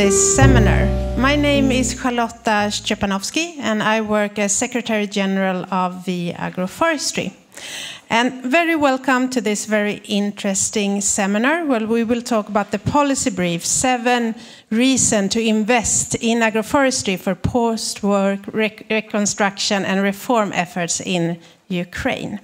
this seminar. My name is Charlotta Szczepanowski and I work as Secretary General of the Agroforestry. And very welcome to this very interesting seminar where we will talk about the policy brief, 7 reasons to invest in agroforestry for post-war reconstruction and reform efforts in Ukraine.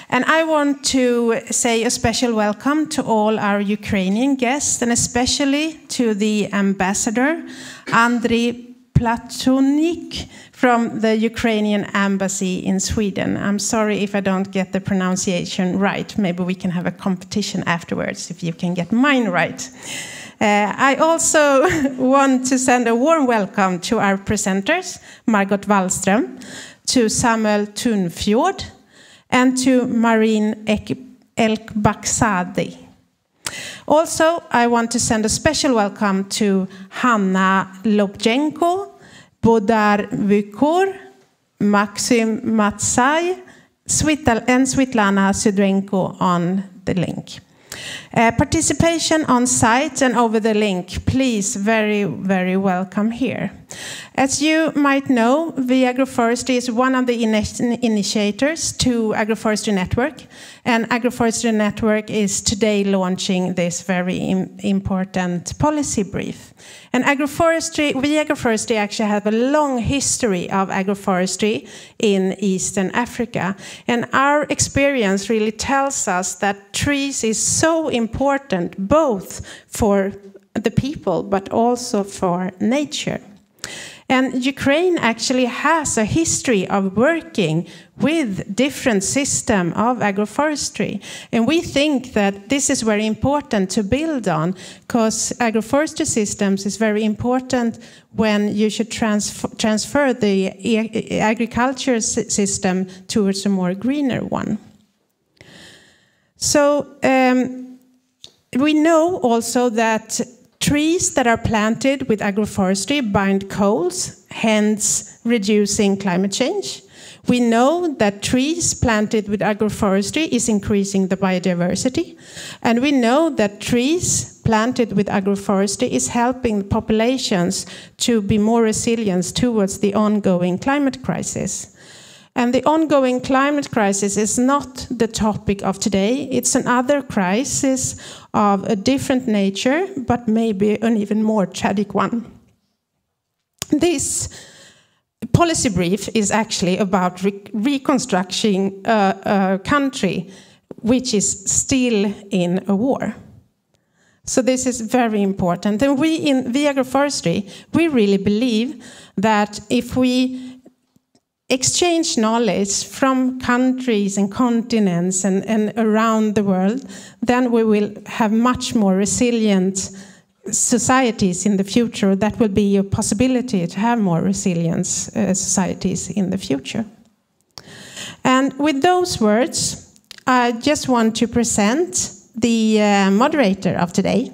And I want to say a special welcome to all our Ukrainian guests and especially to the ambassador, Andriy Platonik, from the Ukrainian embassy in Sweden. I'm sorry if I don't get the pronunciation right. Maybe we can have a competition afterwards if you can get mine right. I also want to send a warm welcome to our presenters, Margot Wallström, to Samuel Tunfjord, and to Marine Elkbaksadi. Also, I want to send a special welcome to Hanna Lobchenko, Bodar Vykor, Maxim Matsai, and Svitlana Sudrenko on the link. Participation on site and over the link, please, very, very welcome here. As you might know, the Agroforestry is one of the initiators to Agroforestry Network, and Agroforestry Network is today launching this very important policy brief. And we Agroforestry actually have a long history of agroforestry in Eastern Africa, and our experience really tells us that trees is so important both for the people but also for nature. And Ukraine actually has a history of working with different systems of agroforestry. And we think that this is very important to build on, because agroforestry systems is very important when you should transfer the agriculture system towards a more greener one. So we know also that trees that are planted with agroforestry bind coals, hence reducing climate change. We know that trees planted with agroforestry is increasing the biodiversity. And we know that trees planted with agroforestry is helping populations to be more resilient towards the ongoing climate crisis. And the ongoing climate crisis is not the topic of today. It's another crisis of a different nature, but maybe an even more tragic one. This policy brief is actually about reconstructing a country which is still in a war. So this is very important. And we in the Agroforestry, we really believe that if we exchange knowledge from countries and continents and around the world, then we will have much more resilient societies in the future. That will be a possibility to have more resilient societies in the future. And with those words, I just want to present the moderator of today.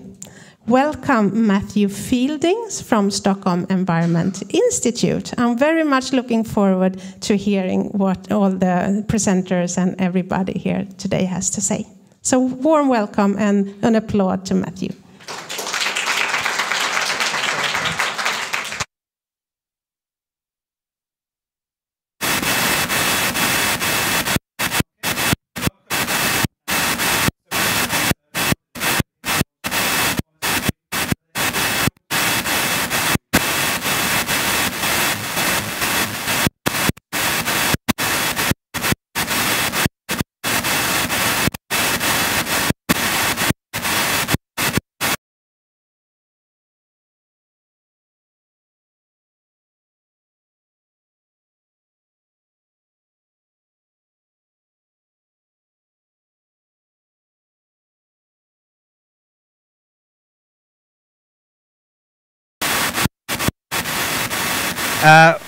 Welcome, Matthew Fieldings from Stockholm Environment Institute. I'm very much looking forward to hearing what all the presenters and everybody here today has to say. So warm welcome and an applaud to Matthew.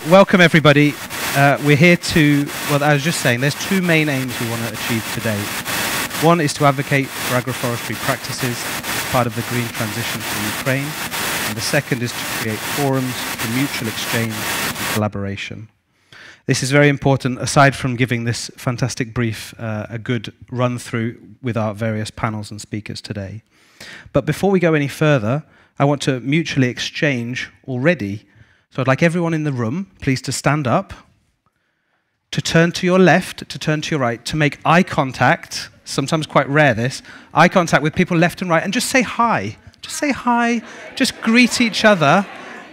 Welcome everybody. We're here to, well, I was just saying, there's 2 main aims we want to achieve today. One is to advocate for agroforestry practices as part of the green transition for Ukraine, and the second is to create forums for mutual exchange and collaboration. This is very important, aside from giving this fantastic brief a good run through with our various panels and speakers today. But before we go any further, I want to mutually exchange already. So I'd like everyone in the room, please, to stand up, to turn to your left, to turn to your right, to make eye contact, sometimes quite rare this, eye contact with people left and right, and just say hi. Just say hi, just greet each other,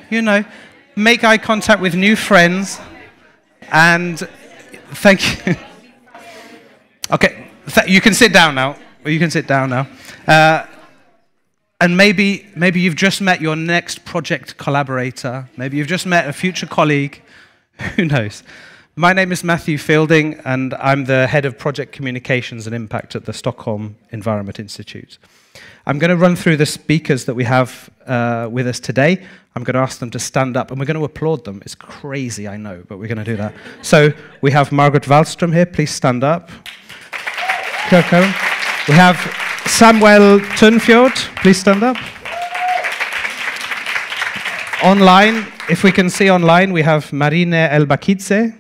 you know, make eye contact with new friends, and thank you. Okay, you can sit down now. You can sit down now. And maybe you've just met your next project collaborator. Maybe you've just met a future colleague. Who knows? My name is Matthew Fielding, and I'm the head of project communications and impact at the Stockholm Environment Institute. I'm going to run through the speakers that we have with us today. I'm going to ask them to stand up, and we're going to applaud them. It's crazy, I know, but we're going to do that. So we have Margot Wallström here. Please stand up. Kirko. We have Samuel Tunfjord. Please stand up. Online, if we can see online, we have Marine Elbakidze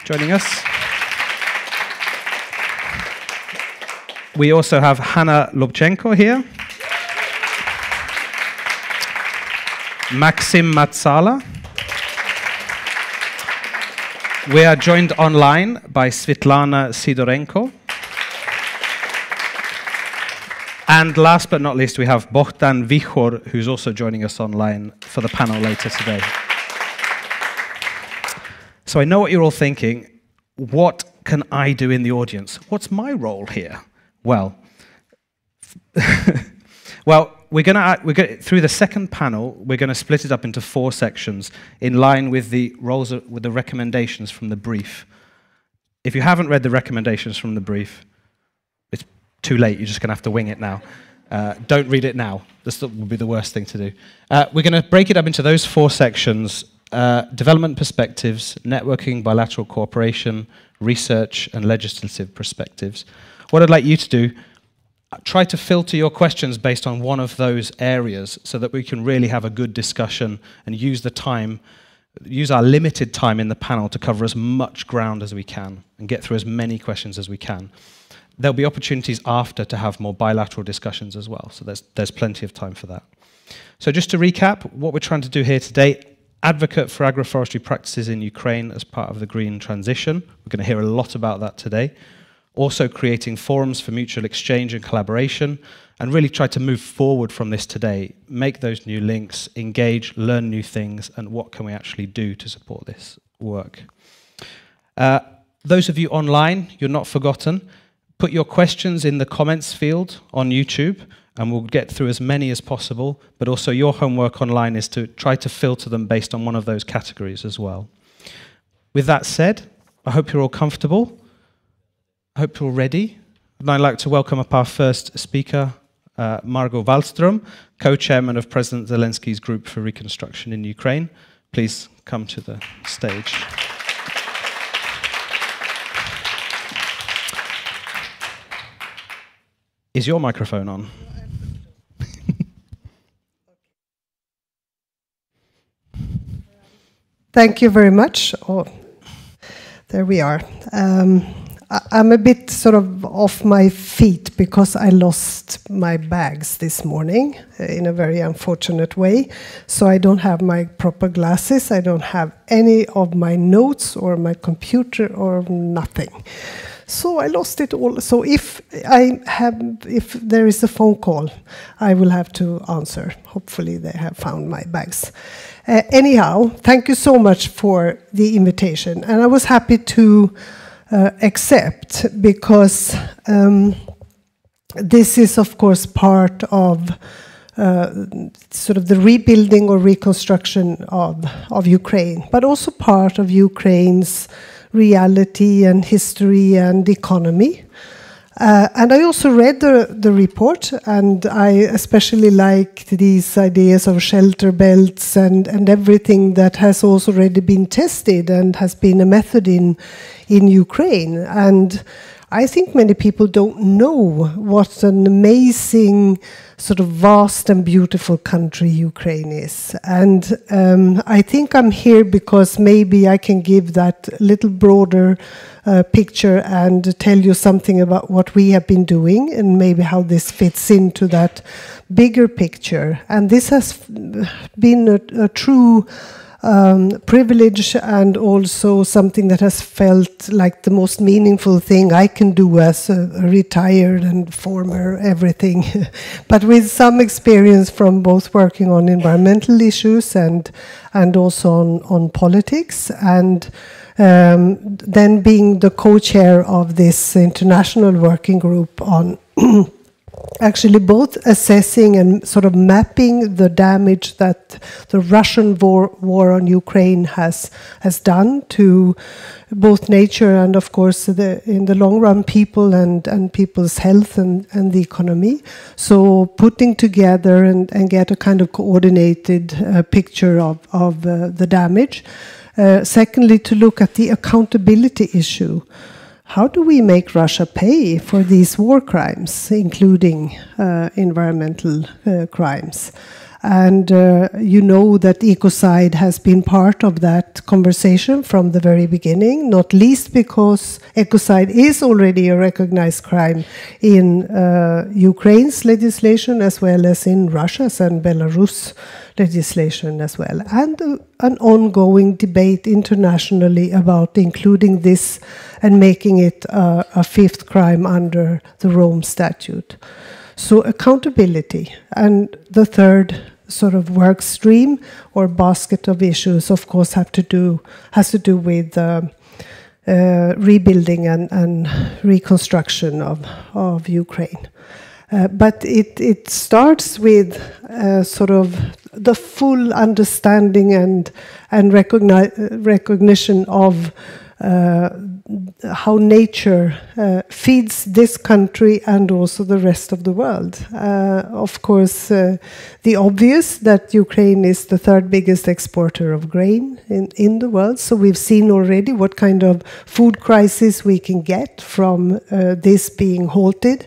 joining us. We also have Hanna Lobchenko here. Maxim Matsala. We are joined online by Svitlana Sidorenko. And last but not least, we have Bohdan Vichor, who's also joining us online for the panel later today. So I know what you're all thinking. What can I do in the audience? What's my role here? Well, we're going through the second panel, we're going to split it up into 4 sections in line with the recommendations from the brief. If you haven't read the recommendations from the brief, it's too late. You're just going to have to wing it now. Don't read it now. This would be the worst thing to do. We're going to break it up into those 4 sections: development perspectives, networking, bilateral cooperation, research, and legislative perspectives. What I'd like you to do, try to filter your questions based on one of those areas so that we can really have a good discussion and use our limited time in the panel to cover as much ground as we can and get through as many questions as we can. There'll be opportunities after to have more bilateral discussions as well, so there's plenty of time for that. So just to recap, what we're trying to do here today: advocate for agroforestry practices in Ukraine as part of the green transition. We're going to hear a lot about that today. Also creating forums for mutual exchange and collaboration, and really try to move forward from this today, make those new links, engage, learn new things, and what can we actually do to support this work. Those of you online, you're not forgotten. Put your questions in the comments field on YouTube, and we'll get through as many as possible, but also your homework online is to try to filter them based on one of those categories as well. With that said, I hope you're all comfortable. I hope you're ready. And I'd like to welcome up our first speaker, Margot Wallström, co-chairman of President Zelenskyjs Group for Reconstruction in Ukraine. Please come to the stage. Is your microphone on? Thank you very much. Oh, there we are. I'm a bit sort of off my feet because I lost my bags this morning in a very unfortunate way. So I don't have my proper glasses. I don't have any of my notes or my computer or nothing. So I lost it all. So if there is a phone call, I will have to answer. Hopefully they have found my bags. Anyhow, thank you so much for the invitation. And I was happy to accept, because this is, of course, part of sort of the rebuilding or reconstruction of Ukraine, but also part of Ukraine's reality and history and economy. And I also read the report, and I especially liked these ideas of shelter belts and everything that has also already been tested and has been a method in Ukraine. And I think many people don't know what an amazing, sort of vast and beautiful country Ukraine is. And I think I'm here because maybe I can give that little broader picture and tell you something about what we have been doing and maybe how this fits into that bigger picture. And this has been a true privilege and also something that has felt like the most meaningful thing I can do as a retired and former everything, but with some experience from both working on environmental issues and also on politics, and then being the co-chair of this international working group on actually both assessing and sort of mapping the damage that the Russian war on Ukraine has done to both nature and, of course, in the long run, people and people's health and the economy. So putting together and get a kind of coordinated picture of the damage. Secondly, to look at the accountability issue. How do we make Russia pay for these war crimes, including environmental crimes? And you know that ecocide has been part of that conversation from the very beginning, not least because ecocide is already a recognized crime in Ukraine's legislation as well as in Russia's and Belarus legislation as well, and an ongoing debate internationally about including this and making it a fifth crime under the Rome Statute. So accountability. And the third sort of work stream or basket of issues, of course, has to do with rebuilding and reconstruction of Ukraine. But it starts with sort of the full understanding and recognition of how nature feeds this country and also the rest of the world. Of course, the obvious that Ukraine is the third biggest exporter of grain in the world. So we've seen already what kind of food crisis we can get from this being halted.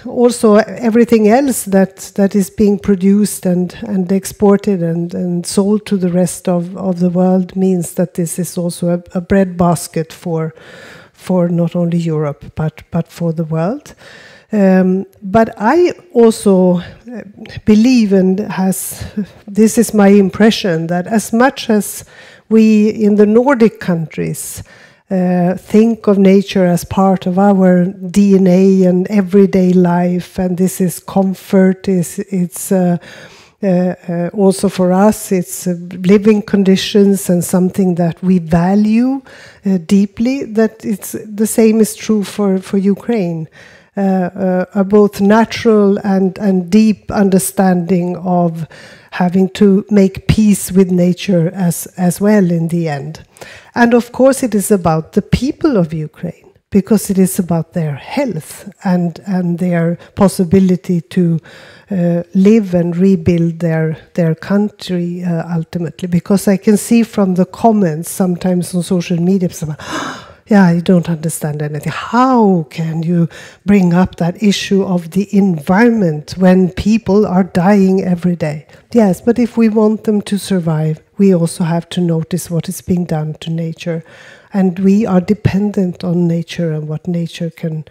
Also everything else that is being produced and exported and sold to the rest of the world means that this is also a breadbasket for not only Europe but for the world. But I also believe, and this is my impression, that as much as we in the Nordic countries think of nature as part of our DNA and everyday life, and this is comfort, it's also for us, it's living conditions and something that we value deeply, that it's the same is true for Ukraine. A both natural and deep understanding of having to make peace with nature as well in the end. And of course it is about the people of Ukraine, because it is about their health and their possibility to live and rebuild their country ultimately. Because I can see from the comments sometimes on social media, yeah, I don't understand anything. How can you bring up that issue of the environment when people are dying every day? Yes, but if we want them to survive, we also have to notice what is being done to nature. And we are dependent on nature and what nature can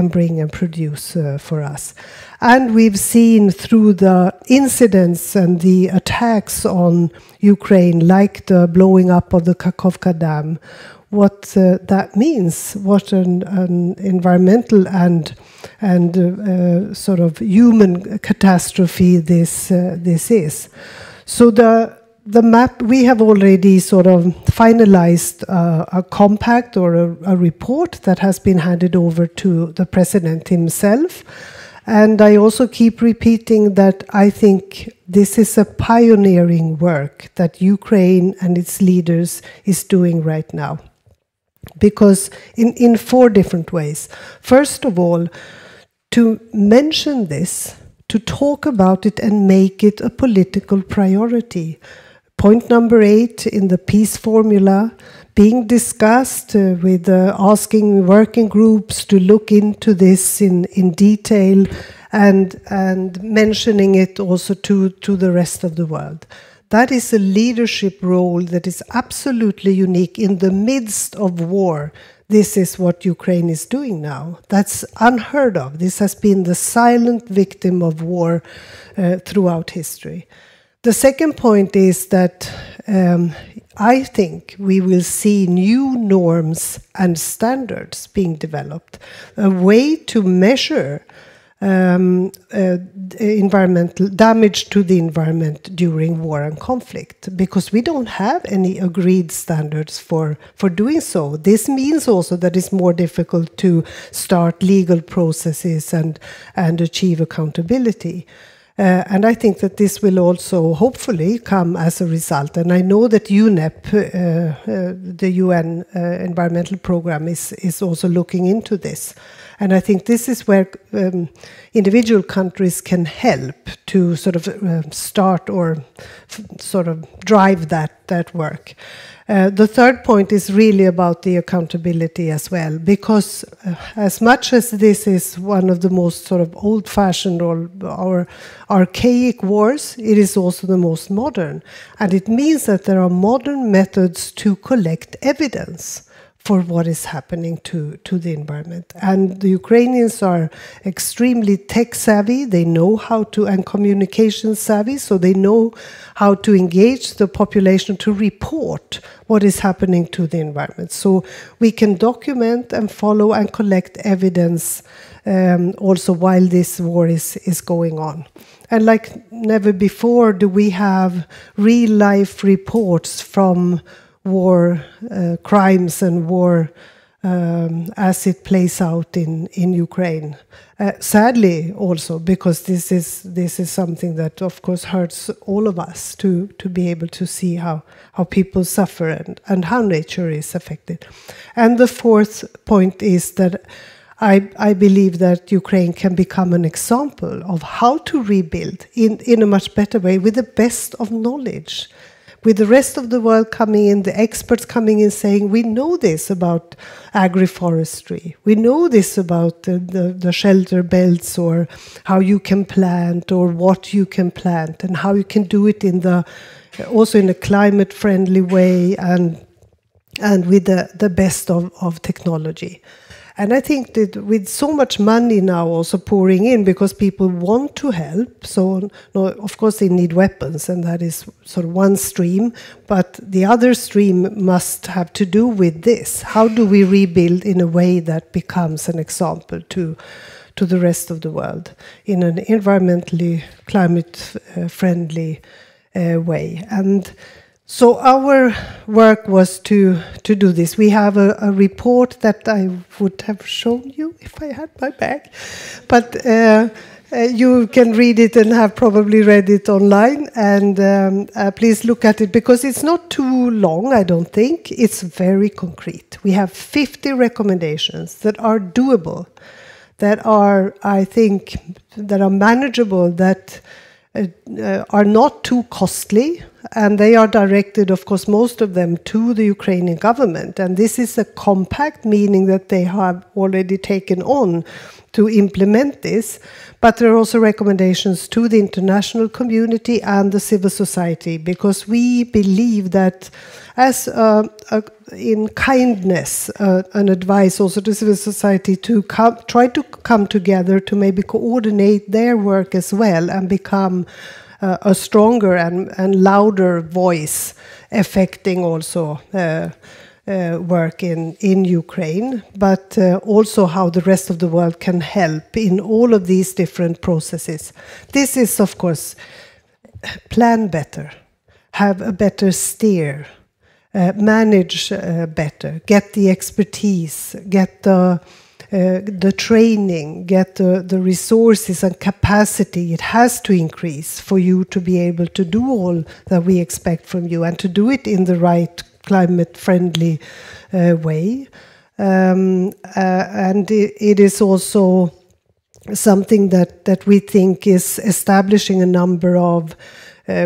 bring and produce for us. And we've seen through the incidents and the attacks on Ukraine, like the blowing up of the Kakhovka Dam, what that means, what an environmental and sort of human catastrophe this is. So the map, we have already sort of finalized a compact or a report that has been handed over to the president himself. And I also keep repeating that I think this is a pioneering work that Ukraine and its leaders is doing right now. Because in 4 different ways. First of all, to mention this, to talk about it and make it a political priority. Point number 8 in the peace formula, being discussed with asking working groups to look into this in detail and mentioning it also to the rest of the world. That is a leadership role that is absolutely unique in the midst of war. This is what Ukraine is doing now. That's unheard of. This has been the silent victim of war throughout history. The second point is that I think we will see new norms and standards being developed, a way to measure environmental damage to the environment during war and conflict, because we don't have any agreed standards for doing so. This means also that it's more difficult to start legal processes and achieve accountability. And I think that this will also hopefully come as a result. And I know that UNEP, the UN Environmental Programme, is also looking into this. And I think this is where individual countries can help to sort of start or sort of drive that work. The third point is really about the accountability as well, because as much as this is one of the most sort of old-fashioned or archaic wars, it is also the most modern. And it means that there are modern methods to collect evidence for what is happening to the environment. And the Ukrainians are extremely tech savvy, they know how to, and communication savvy, so they know how to engage the population to report what is happening to the environment. So we can document and follow and collect evidence also while this war is going on. And like never before do we have real-life reports from war crimes and war as it plays out in Ukraine. Sadly also, because this is something that of course hurts all of us to be able to see how people suffer and how nature is affected. And the fourth point is that I believe that Ukraine can become an example of how to rebuild in a much better way with the best of knowledge. With the rest of the world coming in, the experts coming in saying, we know this about agroforestry, we know this about the shelter belts, or how you can plant, or what you can plant, and how you can do it also in a climate-friendly way and with the best of technology. And I think that with so much money now also pouring in, because people want to help, so no, of course they need weapons, and that is sort of one stream, but the other stream must have to do with this. How do we rebuild in a way that becomes an example to the rest of the world in an environmentally climate-friendly way? And so our work was to do this. We have a report that I would have shown you if I had my bag, but you can read it and have probably read it online, and please look at it, because it's not too long, I don't think. It's very concrete. We have 50 recommendations that are doable, that are, I think, that are manageable, that are not too costly, and they are directed, of course, most of them to the Ukrainian government. And this is a compact, meaning that they have already taken on to implement this. But there are also recommendations to the international community and the civil society, because we believe that as in kindness, an advice also to civil society to try to come together to maybe coordinate their work as well and become a stronger and louder voice affecting also work in Ukraine, but also how the rest of the world can help in all of these different processes. This is, of course, plan better, have a better steer, manage better, get the expertise, get the training, get the resources and capacity. It has to increase for you to be able to do all that we expect from you, and to do it in the right climate-friendly way. And it is also something that we think is establishing a number of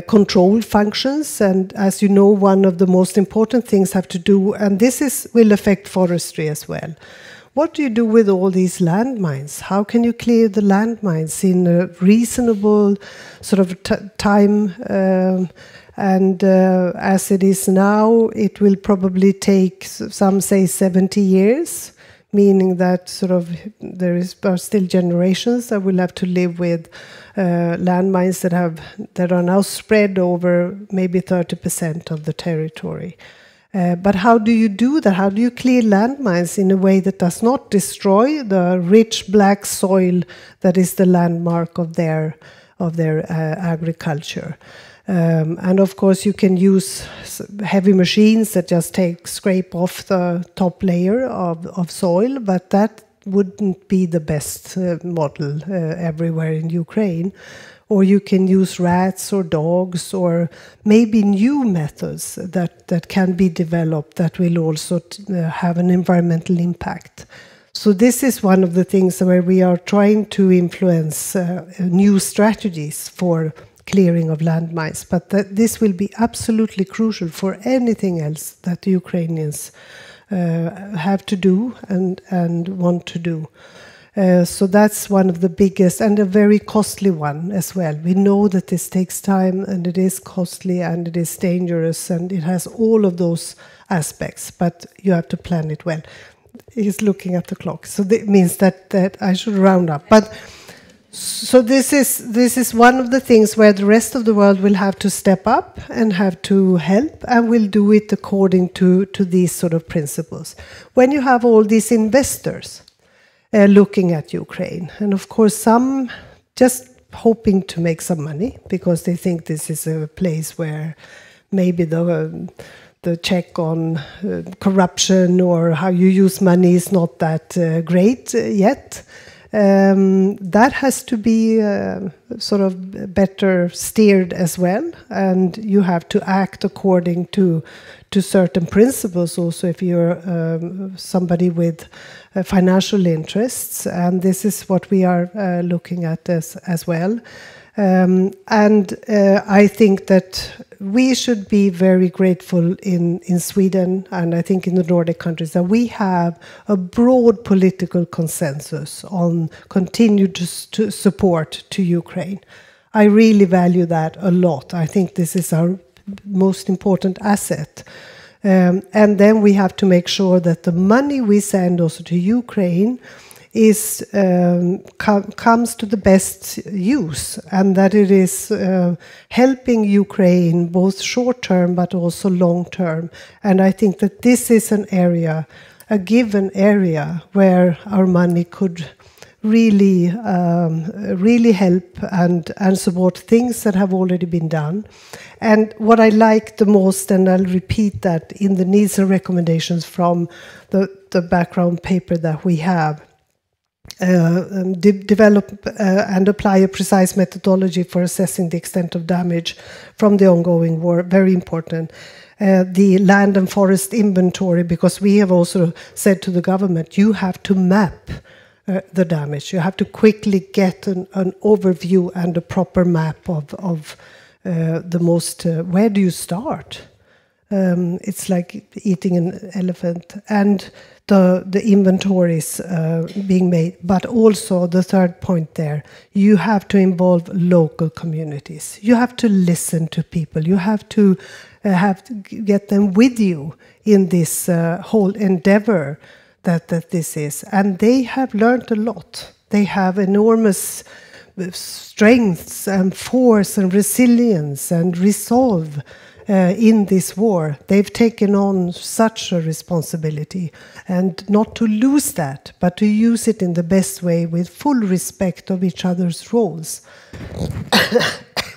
control functions. And as you know, one of the most important things have to do, and will affect forestry as well. What do you do with all these landmines? How can you clear the landmines in a reasonable sort of time? As it is now, it will probably take, some say, 70 years, meaning that sort of are still generations that will have to live with landmines that are now spread over maybe 30% of the territory. But how do you do that? How do you clear landmines in a way that does not destroy the rich black soil that is the landmark of their agriculture? And of course, you can use heavy machines that just scrape off the top layer of soil, but that wouldn't be the best model everywhere in Ukraine. Or you can use rats or dogs, or maybe new methods that can be developed that will also have an environmental impact. So this is one of the things where we are trying to influence new strategies for clearing of landmines. But this will be absolutely crucial for anything else that the Ukrainians have to do and want to do. So that's one of the biggest and a very costly one as well. We know that this takes time, and it is costly, and it is dangerous, and it has all of those aspects, but you have to plan it well. He's looking at the clock, so that means that I should round up. But so this is one of the things where the rest of the world will have to step up and have to help, and will do it according to these sort of principles. When you have all these investors looking at Ukraine, and of course some just hoping to make some money because they think this is a place where maybe the check on corruption or how you use money is not that great yet. That has to be sort of better steered as well, and you have to act according to certain principles also if you're somebody with financial interests, and this is what we are looking at as well. I think that we should be very grateful in Sweden, and I think in the Nordic countries, that we have a broad political consensus on continued support to Ukraine. I really value that a lot. I think this is our most important asset. And then we have to make sure that the money we send also to Ukraine is comes to the best use, and that it is helping Ukraine both short term but also long term. And I think that this is an area, a given area, where our money could really help and support things that have already been done. And what I like the most, and I'll repeat that in the needs and recommendations from the background paper that we have, develop and apply a precise methodology for assessing the extent of damage from the ongoing war. Very important. The land and forest inventory, because we have also said to the government, you have to map the damage. You have to quickly get an overview and a proper map of the most, where do you start? It's like eating an elephant. And the inventories being made, but also the third point there, you have to involve local communities. You have to listen to people. You have to get them with you in this whole endeavor that this is. And they have learned a lot. They have enormous strengths and force and resilience and resolve in this war. They've taken on such a responsibility, and not to lose that, but to use it in the best way with full respect of each other's roles.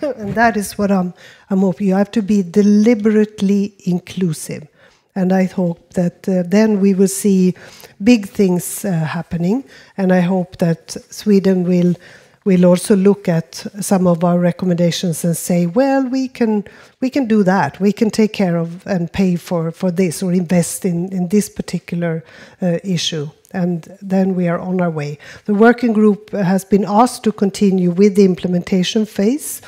And that is what I'm hoping. You have to be deliberately inclusive. And I hope that then we will see big things happening. And I hope that Sweden will also look at some of our recommendations and say, well, we can do that. We can take care of and pay for this, or invest in this particular issue. And then we are on our way. The working group has been asked to continue with the implementation phase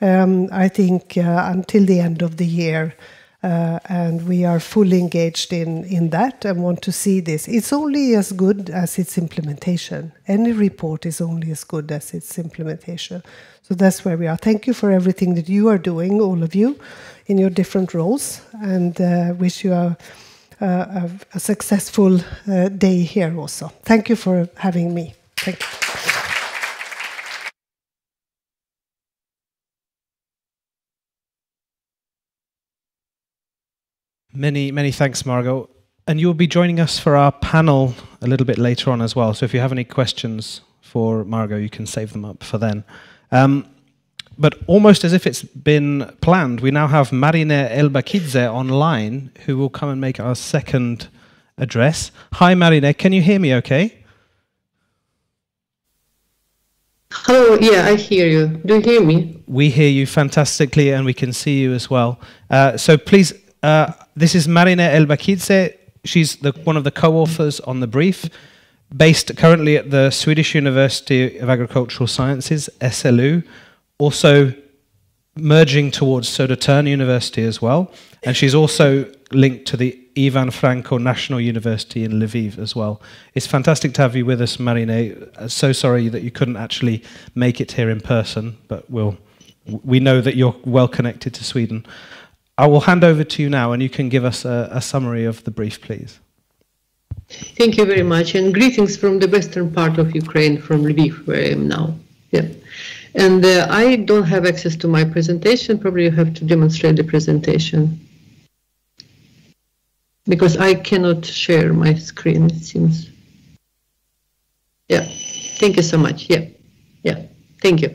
I think, until the end of the year. And we are fully engaged in that and want to see this. It's only as good as its implementation. Any report is only as good as its implementation. So that's where we are. Thank you for everything that you are doing, all of you, in your different roles, and wish you a successful day here also. Thank you for having me. Thank you. Many, many thanks, Margot. And you'll be joining us for our panel a little bit later on as well. So if you have any questions for Margot, you can save them up for then. But almost as if it's been planned, we now have Marine Elbakidze online, who will come and make our second address. Hi, Marine. Can you hear me okay? Hello, yeah, I hear you. Do you hear me? We hear you fantastically, and we can see you as well. So please... this is Marine Elbakidze. She's one of the co-authors on the brief, based currently at the Swedish University of Agricultural Sciences, SLU, also merging towards Södertörn University as well. And she's also linked to the Ivan Franko National University in Lviv as well. It's fantastic to have you with us, Marine. So sorry that you couldn't actually make it here in person, but we know that you're well connected to Sweden. I will hand over to you now, and you can give us a summary of the brief, please. Thank you very much, and greetings from the western part of Ukraine, from Lviv, where I am now. Yeah. And I don't have access to my presentation. Probably you have to demonstrate the presentation, because I cannot share my screen, it seems. Yeah, thank you so much. Yeah, thank you.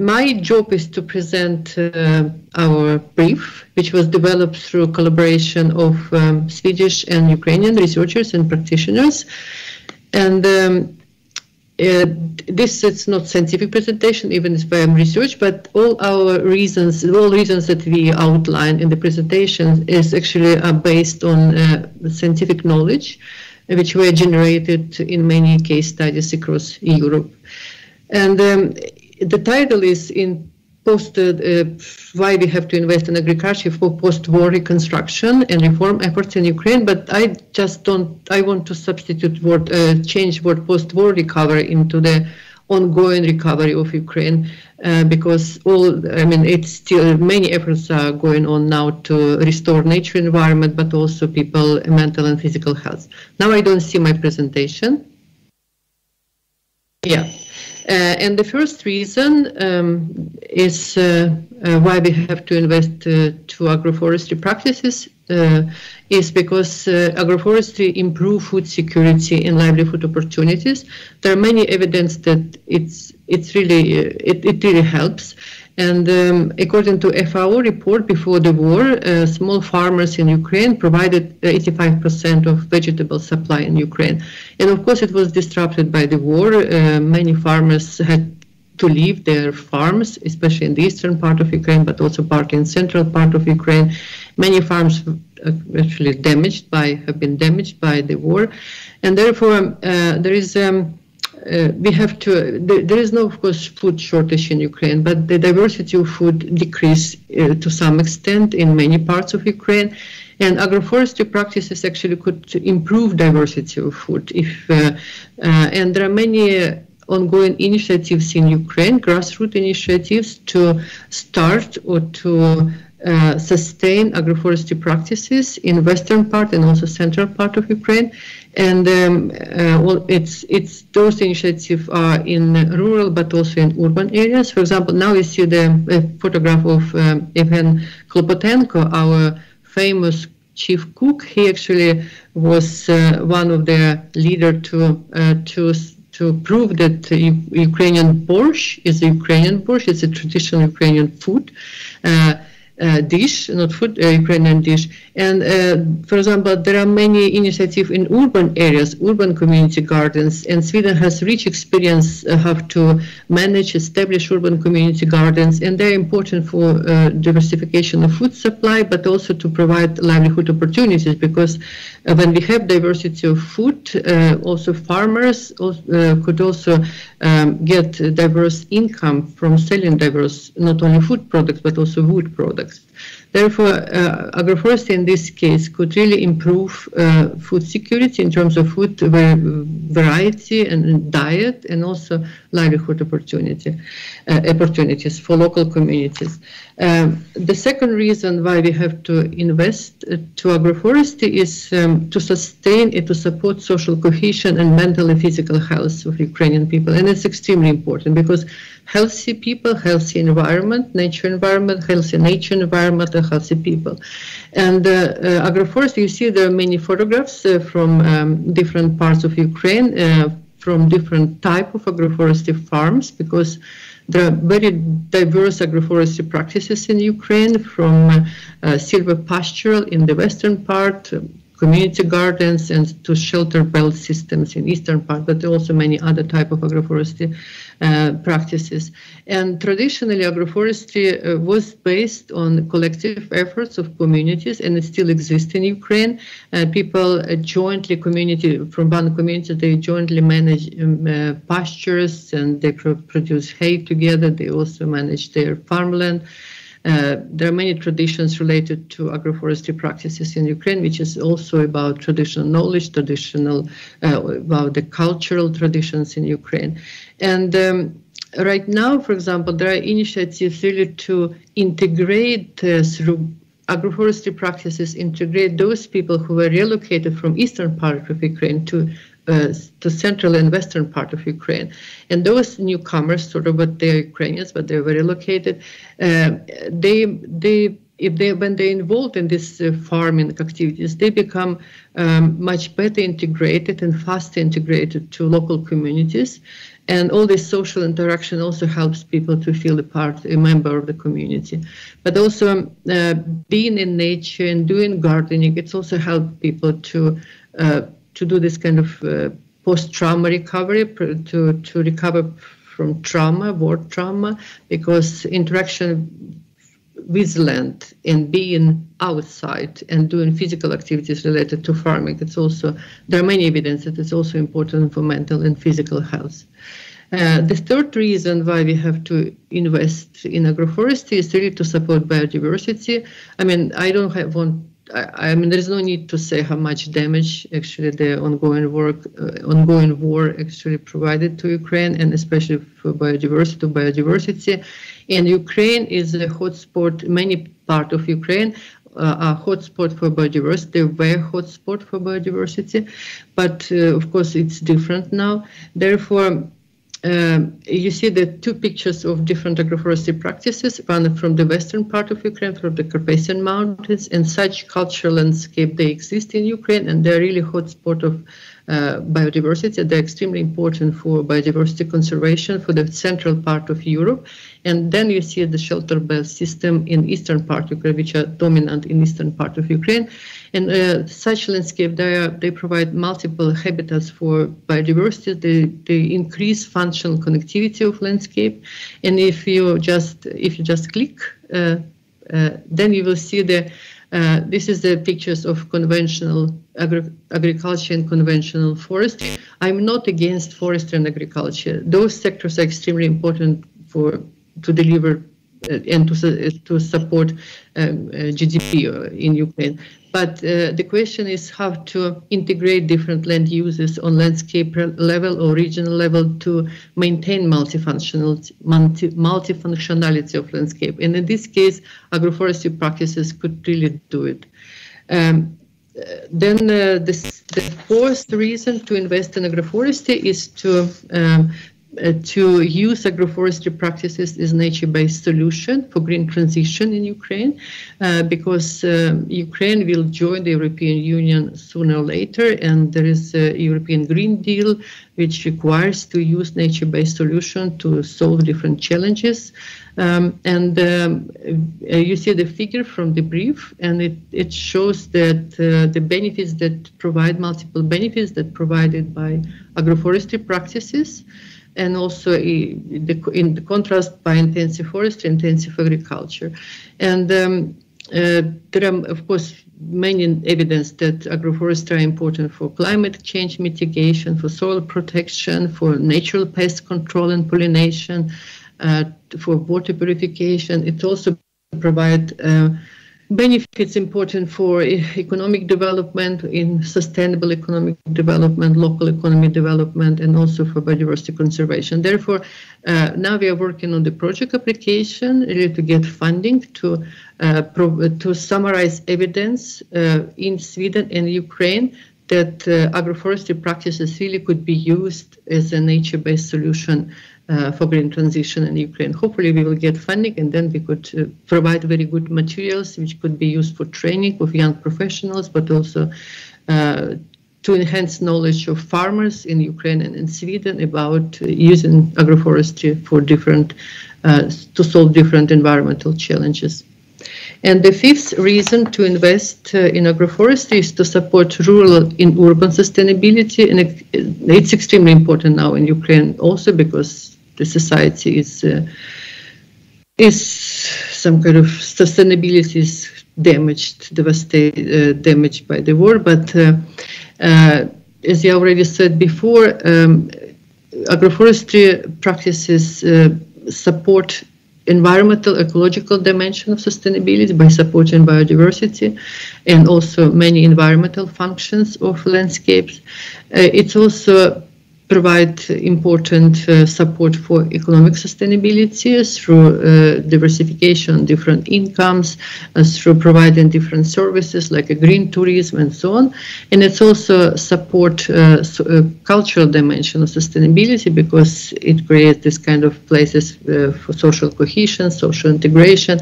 My job is to present our brief, which was developed through collaboration of Swedish and Ukrainian researchers and practitioners. And this is not scientific presentation, even if I am research, but all reasons that we outline in the presentation is actually based on scientific knowledge, which were generated in many case studies across Europe. And the title is why we have to invest in agriculture for post-war reconstruction and reform efforts in Ukraine, but I want to substitute change word post-war recovery into the ongoing recovery of Ukraine, because it's still many efforts are going on now to restore nature environment, but also people mental and physical health. Now I don't see my presentation. Yeah. And the first reason is why we have to invest to agroforestry practices is because agroforestry improve food security and livelihood opportunities. There are many evidence that it really helps. And according to FAO report before the war, small farmers in Ukraine provided 85% of vegetable supply in Ukraine. And of course it was disrupted by the war. Many farmers had to leave their farms, especially in the eastern part of Ukraine, but also partly in central part of Ukraine. Many farms actually have been damaged by the war. And therefore there is there is no, of course, food shortage in Ukraine, but the diversity of food decreased to some extent in many parts of Ukraine. And agroforestry practices actually could improve diversity of food. And there are many ongoing initiatives in Ukraine, grassroots initiatives to start or to sustain agroforestry practices in western part and also central part of Ukraine. And those initiatives are in rural but also in urban areas. For example, now you see the photograph of Evgen Klopotenko, our famous chief cook. He actually was one of the leaders to prove that Ukrainian borscht is a Ukrainian borscht. It's a traditional Ukrainian food. Dish, not food, Ukrainian dish. And for example, there are many initiatives in urban areas, urban community gardens, and Sweden has rich experience how to manage, establish urban community gardens, and they're important for diversification of food supply, but also to provide livelihood opportunities, because when we have diversity of food, also farmers could also get diverse income from selling diverse, not only food products, but also wood products. Therefore, agroforestry in this case could really improve food security in terms of food variety and diet, and also livelihood opportunities for local communities. The second reason why we have to invest to agroforestry is to sustain and to support social cohesion and mental and physical health of Ukrainian people. And it's extremely important because healthy people, healthy environment, healthy nature environment, and healthy people. And agroforestry, you see there are many photographs from different parts of Ukraine, from different type of agroforestry farms, because there are very diverse agroforestry practices in Ukraine, from silver pastoral in the western part, community gardens, and to shelter belt systems in eastern part, but also many other type of agroforestry practices. And traditionally, agroforestry was based on collective efforts of communities, and it still exists in Ukraine. People jointly, from one community, they jointly manage pastures, and they produce hay together. They also manage their farmland. There are many traditions related to agroforestry practices in Ukraine, which is also about traditional knowledge, about the cultural traditions in Ukraine. And right now, for example, there are initiatives really to integrate through agroforestry practices, integrate those people who were relocated from eastern part of Ukraine to central and western part of Ukraine. And those newcomers, sort of, but they're Ukrainians, but they were relocated, when they're involved in this farming activities, they become much better integrated and faster integrated to local communities. And all this social interaction also helps people to feel a member of the community. But also being in nature and doing gardening, it's also helped people to do this kind of post-trauma recovery, to recover from war trauma, because interaction with land and being outside and doing physical activities related to farming, there are many evidence that it's also important for mental and physical health. The third reason why we have to invest in agroforestry is really to support biodiversity. I mean, there's no need to say how much damage actually the ongoing war actually provided to Ukraine, and especially for biodiversity. And Ukraine is a hotspot. Many parts of Ukraine are hotspot for biodiversity. They were hotspot for biodiversity, but of course it's different now. Therefore, you see the two pictures of different agroforestry practices, one from the western part of Ukraine, from the Carpathian Mountains, and such cultural landscape, they exist in Ukraine, and they're really hotspot of biodiversity. They're extremely important for biodiversity conservation for the central part of Europe. And then you see the shelter belt system in eastern part of Ukraine, which are dominant in eastern part of Ukraine. And such landscape, they provide multiple habitats for biodiversity. They increase functional connectivity of landscape. And if you just click, then you will see this is the pictures of conventional agriculture and conventional forestry. I'm not against forestry and agriculture. Those sectors are extremely important to deliver and to support GDP in Ukraine. But the question is how to integrate different land uses on landscape level or regional level to maintain multifunctionality of landscape. And in this case, agroforestry practices could really do it. Then the fourth reason to invest in agroforestry is to use agroforestry practices as nature-based solution for green transition in Ukraine, because Ukraine will join the European Union sooner or later, and there is a European Green Deal which requires to use nature-based solution to solve different challenges. You see the figure from the brief, and it shows that the benefits that provide multiple benefits that provided by agroforestry practices, and also in the contrast by intensive forestry, intensive agriculture. And there are, of course, many evidence that agroforestry are important for climate change mitigation, for soil protection, for natural pest control and pollination, for water purification. It also provides benefits important for economic development, in sustainable economic development, local economic development, and also for biodiversity conservation. Therefore, now we are working on the project application really to get funding to summarize evidence in Sweden and Ukraine that agroforestry practices really could be used as a nature-based solution for green transition in Ukraine. Hopefully we will get funding, and then we could provide very good materials which could be used for training of young professionals, but also to enhance knowledge of farmers in Ukraine and in Sweden about using agroforestry for different, to solve different environmental challenges. And the fifth reason to invest in agroforestry is to support rural and urban sustainability, and it's extremely important now in Ukraine also because the society is some kind of sustainability is damaged, devastated, damaged by the war. But as I already said before, agroforestry practices support environmental, ecological dimension of sustainability by supporting biodiversity and also many environmental functions of landscapes. It's also provide important support for economic sustainability through diversification, different incomes, through providing different services like a green tourism and so on. And it's also support cultural dimension of sustainability because it creates this kind of places for social cohesion, social integration.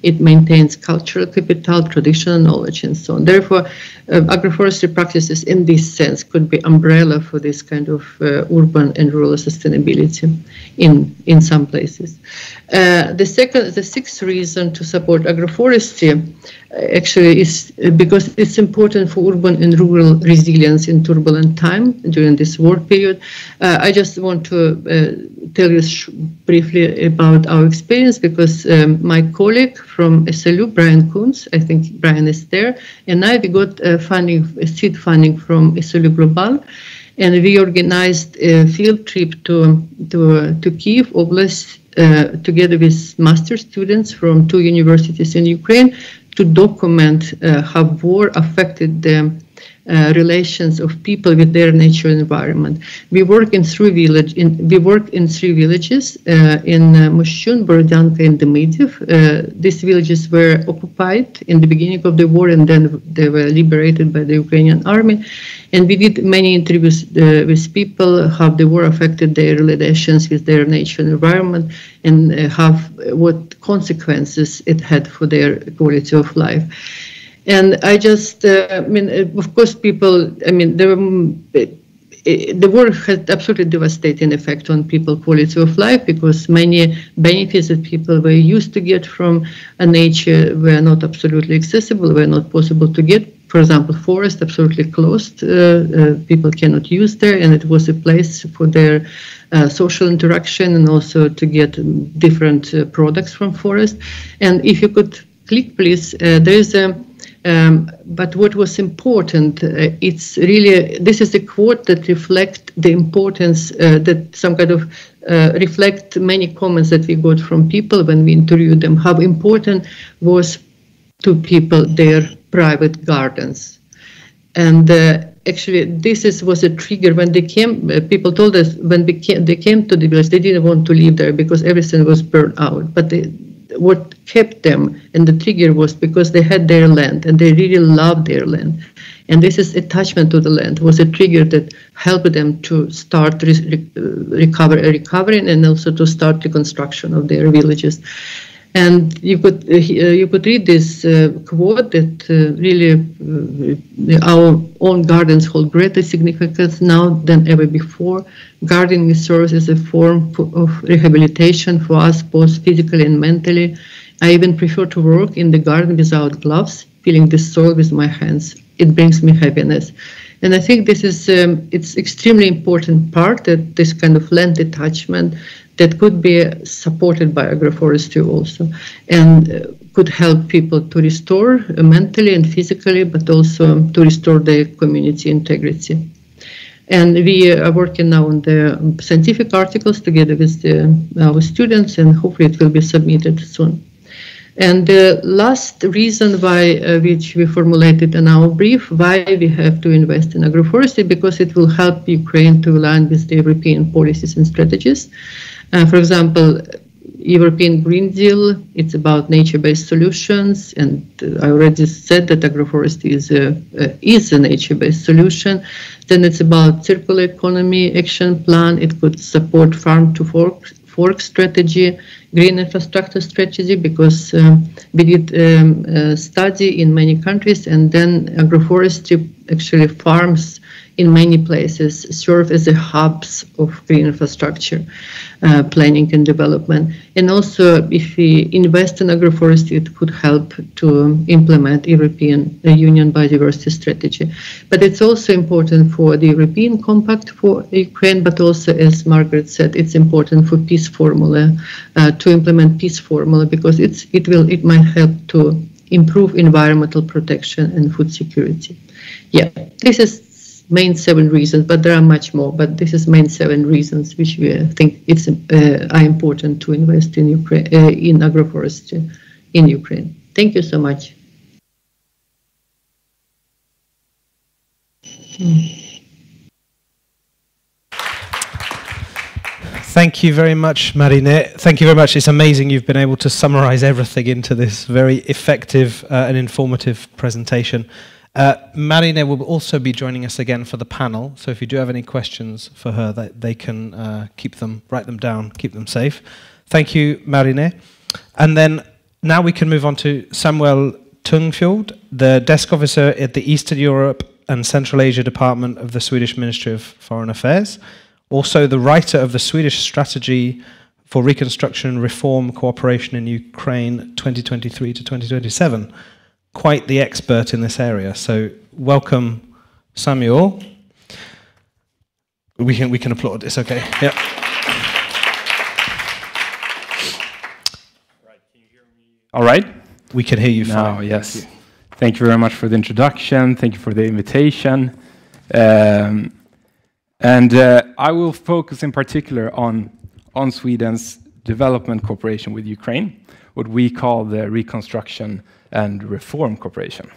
It maintains cultural capital, traditional knowledge, and so on. Therefore, agroforestry practices in this sense could be umbrella for this kind of urban and rural sustainability in some places. The sixth reason to support agroforestry actually is because it's important for urban and rural resilience in turbulent time during this war period. I just want to tell you briefly about our experience because my colleague from SLU, Brian Kuntz, I think Brian is there, and I, we got seed funding from SLU Global, and we organized a field trip to Kyiv Oblast together with master students from 2 universities in Ukraine to document how war affected the relations of people with their natural environment. We work in 3 villages. In Mushun, Borodyanka, and Demidov. These villages were occupied in the beginning of the war, and then they were liberated by the Ukrainian army. And we did many interviews with people, how the war affected their relations with their natural environment, and what consequences it had for their quality of life. And I just, of course, people, the war had absolutely devastating effect on people's quality of life because many benefits that people were used to get from nature were not absolutely accessible, were not possible to get. For example, forest absolutely closed, people cannot use there, and it was a place for their social interaction and also to get different products from forest. And if you could click, please, there is a but what was important, it's really, this is a quote that reflects the importance, that some kind of reflect many comments that we got from people when we interviewed them, how important was to people their private gardens. And actually, this was a trigger when they came. People told us when they came to the village, they didn't want to live there because everything was burned out. But what kept them, and the trigger was because they had their land and they really loved their land. And this is attachment to the land was a trigger that helped them to start recovering and also to start the construction of their villages. And you could read this quote that really our own gardens hold greater significance now than ever before. Gardening serves as a form of rehabilitation for us, both physically and mentally. I even prefer to work in the garden without gloves, feeling the soil with my hands. It brings me happiness. And I think this is it's extremely important part, that this kind of land detachment that could be supported by agroforestry also. And could help people to restore mentally and physically, but also to restore their community integrity. And we are working now on the scientific articles together with our students, and hopefully it will be submitted soon. And the last reason why, which we formulated in our brief, why we have to invest in agroforestry, because it will help Ukraine to align with the European policies and strategies. For example, European Green Deal, it's about nature-based solutions, and I already said that agroforestry is a nature-based solution. Then it's about circular economy action plan. It could support farm-to-fork strategy, green infrastructure strategy, because we did a study in many countries, and then agroforestry actually farms in many places serve as the hubs of green infrastructure planning and development. And also, if we invest in agroforestry, it could help to implement European Union biodiversity strategy. But it's also important for the European Compact for Ukraine, but also, as Margaret said, it's important for peace formula, to implement peace formula, because it might help to improve environmental protection and food security. Yeah, this is main 7 reasons, but there are much more. But this is main 7 reasons which we think it's are important to invest in Ukraine, in agroforestry in Ukraine. Thank you so much. Thank you very much, Marine. Thank you very much. It's amazing you've been able to summarize everything into this very effective and informative presentation. Marine will also be joining us again for the panel, so if you do have any questions for her, they can write them down, keep them safe. Thank you, Marine. And then now we can move on to Samuel Tungfjord, the desk officer at the Eastern Europe and Central Asia Department of the Swedish Ministry of Foreign Affairs, also the writer of the Swedish Strategy for Reconstruction and Reform Cooperation in Ukraine 2023 to 2027. Quite the expert in this area. So welcome, Samuel. We can applaud. It's okay. Yeah. All right. We can hear you fine. Oh, yes. Thank you very much for the introduction. Thank you for the invitation. I will focus in particular on Sweden's development cooperation with Ukraine, what we call the reconstruction and reform cooperation.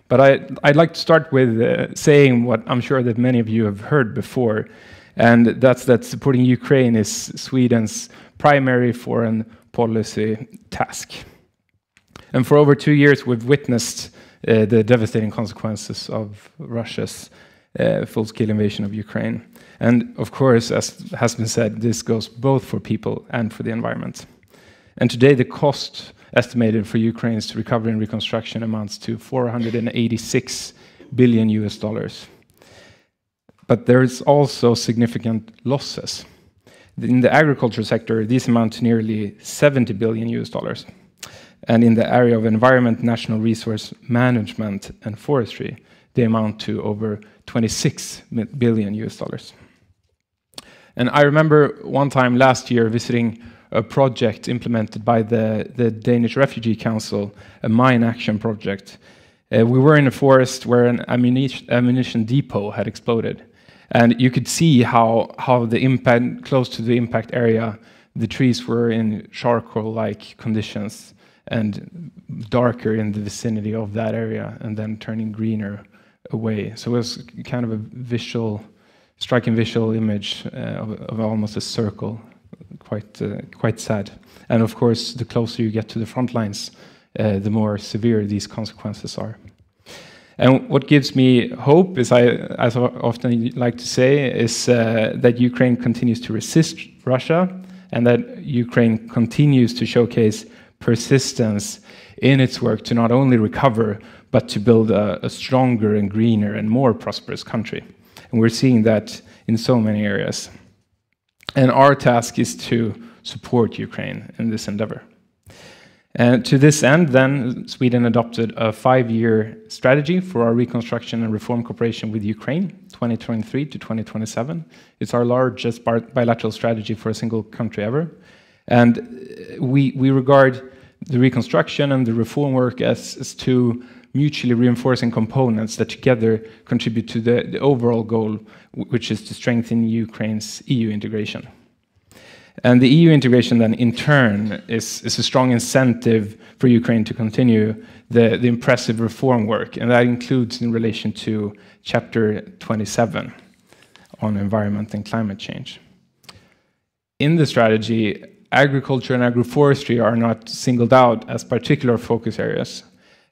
But I'd like to start with saying what I'm sure that many of you have heard before, and that's that supporting Ukraine is Sweden's primary foreign policy task. And for over 2 years, we've witnessed the devastating consequences of Russia's full-scale invasion of Ukraine. And of course, as has been said, this goes both for people and for the environment. And today, the cost estimated for Ukraine's recovery and reconstruction amounts to $486 billion. But there is also significant losses. In the agriculture sector, these amount to nearly $70 billion. And in the area of environment, national resource management, and forestry, they amount to over $26 billion. And I remember one time last year visiting a project implemented by the Danish Refugee Council, a mine action project. We were in a forest where an ammunition depot had exploded. And you could see how the impact, close to the impact area, the trees were in charcoal-like conditions and darker in the vicinity of that area, and then turning greener away. So it was kind of a striking visual image of almost a circle, quite sad. And of course, the closer you get to the front lines, the more severe these consequences are. And what gives me hope, as I often like to say, is that Ukraine continues to resist Russia, and that Ukraine continues to showcase persistence in its work to not only recover, but to build a stronger and greener and more prosperous country. And we're seeing that in so many areas. And our task is to support Ukraine in this endeavor. And to this end, then, Sweden adopted a 5-year strategy for our reconstruction and reform cooperation with Ukraine, 2023 to 2027. It's our largest bilateral strategy for a single country ever. And we regard the reconstruction and the reform work as two mutually reinforcing components that together contribute to the overall goal, which is to strengthen Ukraine's EU integration. And the EU integration then, in turn, is a strong incentive for Ukraine to continue the impressive reform work, and that includes in relation to Chapter 27 on environment and climate change. In the strategy, agriculture and agroforestry are not singled out as particular focus areas,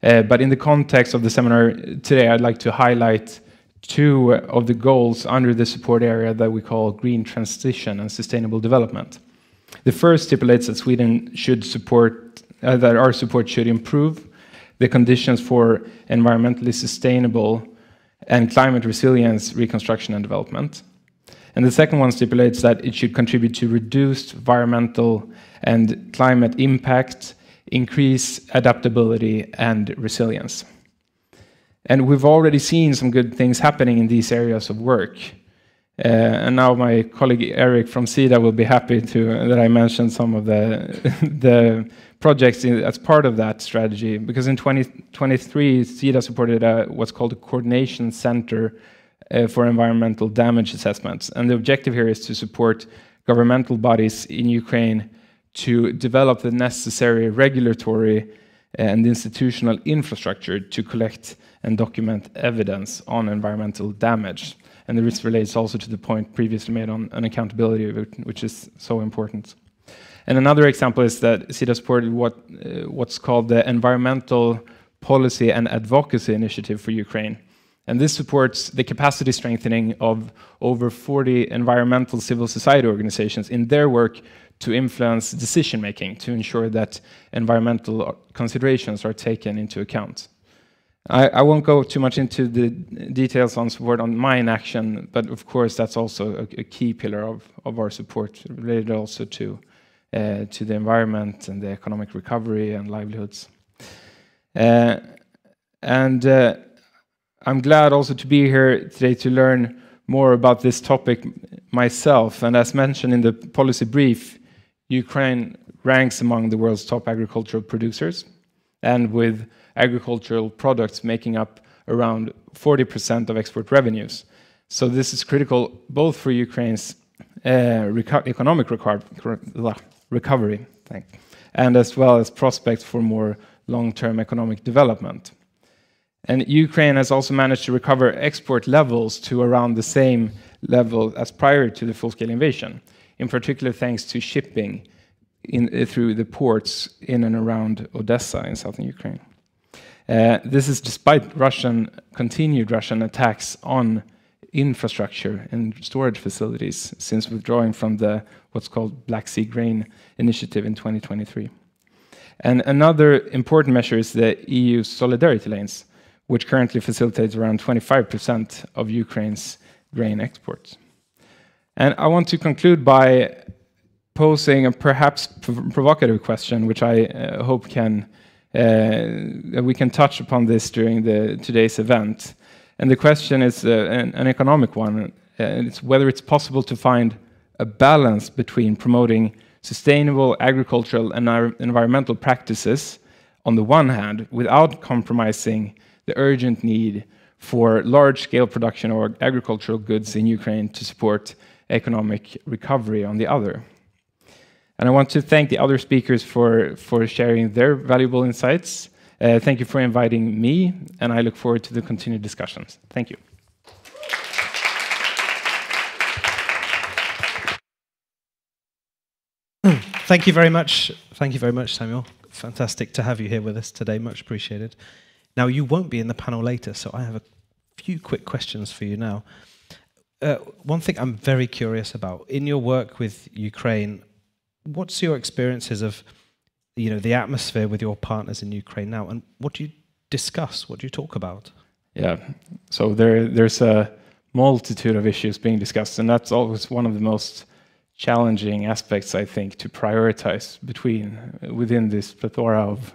but in the context of the seminar today, I'd like to highlight two of the goals under the support area that we call green transition and sustainable development. The first stipulates that Sweden should support, that our support should improve the conditions for environmentally sustainable and climate resilience reconstruction and development. And the second one stipulates that it should contribute to reduced environmental and climate impact, increase adaptability and resilience. And we've already seen some good things happening in these areas of work. And now my colleague Eric from SIDA will be happy that I mentioned some of the projects as part of that strategy, because in 2023, SIDA supported what's called a coordination center for environmental damage assessments. And the objective here is to support governmental bodies in Ukraine to develop the necessary regulatory and institutional infrastructure to collect and document evidence on environmental damage. And this relates also to the point previously made on accountability, which is so important. And another example is that SIDA supported what's called the Environmental Policy and Advocacy Initiative for Ukraine. And this supports the capacity strengthening of over 40 environmental civil society organizations in their work to influence decision-making, to ensure that environmental considerations are taken into account. I won't go too much into the details on support on mine action, but of course that's also a key pillar of our support, related also to the environment and the economic recovery and livelihoods. I'm glad also to be here today to learn more about this topic myself. And as mentioned in the policy brief, Ukraine ranks among the world's top agricultural producers, and with agricultural products making up around 40% of export revenues. So this is critical both for Ukraine's economic recovery, and as well as prospects for more long-term economic development. And Ukraine has also managed to recover export levels to around the same level as prior to the full-scale invasion, in particular thanks to shipping through the ports in and around Odessa in southern Ukraine. This is despite continued Russian attacks on infrastructure and storage facilities since withdrawing from what's called Black Sea Grain Initiative in 2023. And another important measure is the EU solidarity lanes, which currently facilitates around 25% of Ukraine's grain exports. And I want to conclude by posing a perhaps provocative question, which I hope we can touch upon this during today's event. And the question is an economic one. It's whether it's possible to find a balance between promoting sustainable agricultural and environmental practices on the one hand, without compromising the urgent need for large-scale production of agricultural goods in Ukraine to support economic recovery on the other. And I want to thank the other speakers for sharing their valuable insights. Thank you for inviting me, and I look forward to the continued discussions. Thank you. Thank you very much. Thank you very much, Samuel. Fantastic to have you here with us today. Much appreciated. Now, you won't be in the panel later, so I have a few quick questions for you now. One thing I'm very curious about, in your work with Ukraine, what's your experiences of the atmosphere with your partners in Ukraine now, and what do you discuss? What do you talk about? Yeah, so there's a multitude of issues being discussed, and that's always one of the most challenging aspects, I think, to prioritize within this plethora of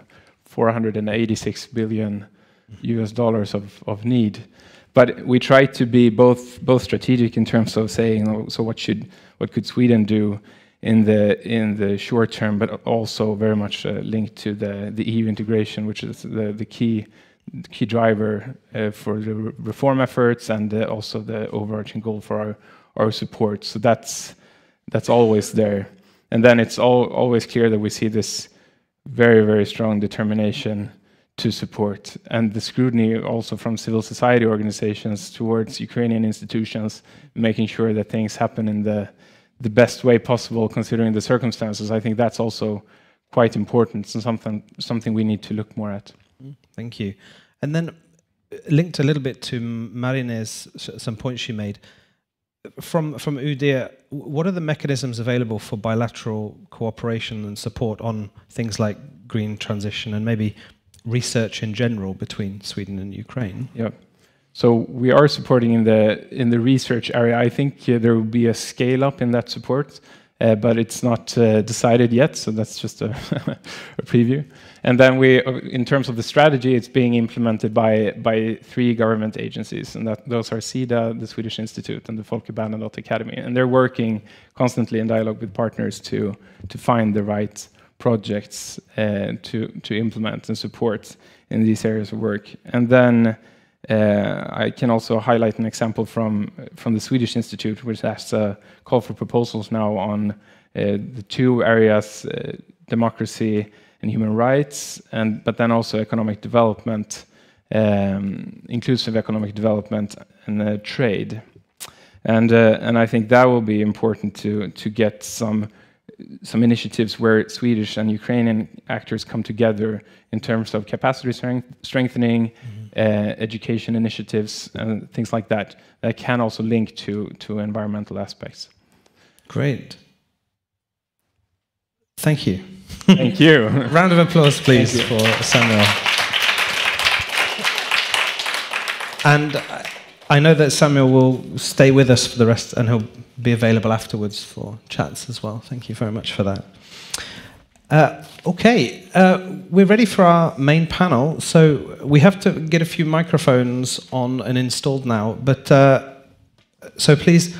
$486 billion of need. But we try to be both strategic in terms of saying, so what could Sweden do in the short term, but also very much linked to the EU integration, which is the key driver for the reform efforts, and also the overarching goal for our support. So that's always there. And then it's always clear that we see this very, very strong determination to support, and the scrutiny also from civil society organizations towards Ukrainian institutions, making sure that things happen in the best way possible considering the circumstances. I think that's also quite important and something we need to look more at. Thank you. And then linked a little bit to Marine's some points she made. From UD, what are the mechanisms available for bilateral cooperation and support on things like green transition and maybe research in general between Sweden and Ukraine? Yeah. So we are supporting in the research area. I think there will be a scale up in that support, but it's not decided yet. So that's just a preview. And then in terms of the strategy, it's being implemented by 3 government agencies, and those are SIDA, the Swedish Institute, and the Folke Bernadotte Academy. And they're working constantly in dialogue with partners to find the right projects to implement and support in these areas of work. And then I can also highlight an example from the Swedish Institute, which has a call for proposals now on the 2 areas, democracy and human rights, but then also economic development, inclusive economic development and trade. And I think that will be important to get some initiatives where Swedish and Ukrainian actors come together in terms of capacity strengthening, education initiatives, and things like that can also link to environmental aspects. Great. Thank you. Thank you. Round of applause, please, for Samuel. And I know that Samuel will stay with us for the rest, and he'll be available afterwards for chats as well. Thank you very much for that. Okay, we're ready for our main panel. So we have to get a few microphones on and installed now. But so please,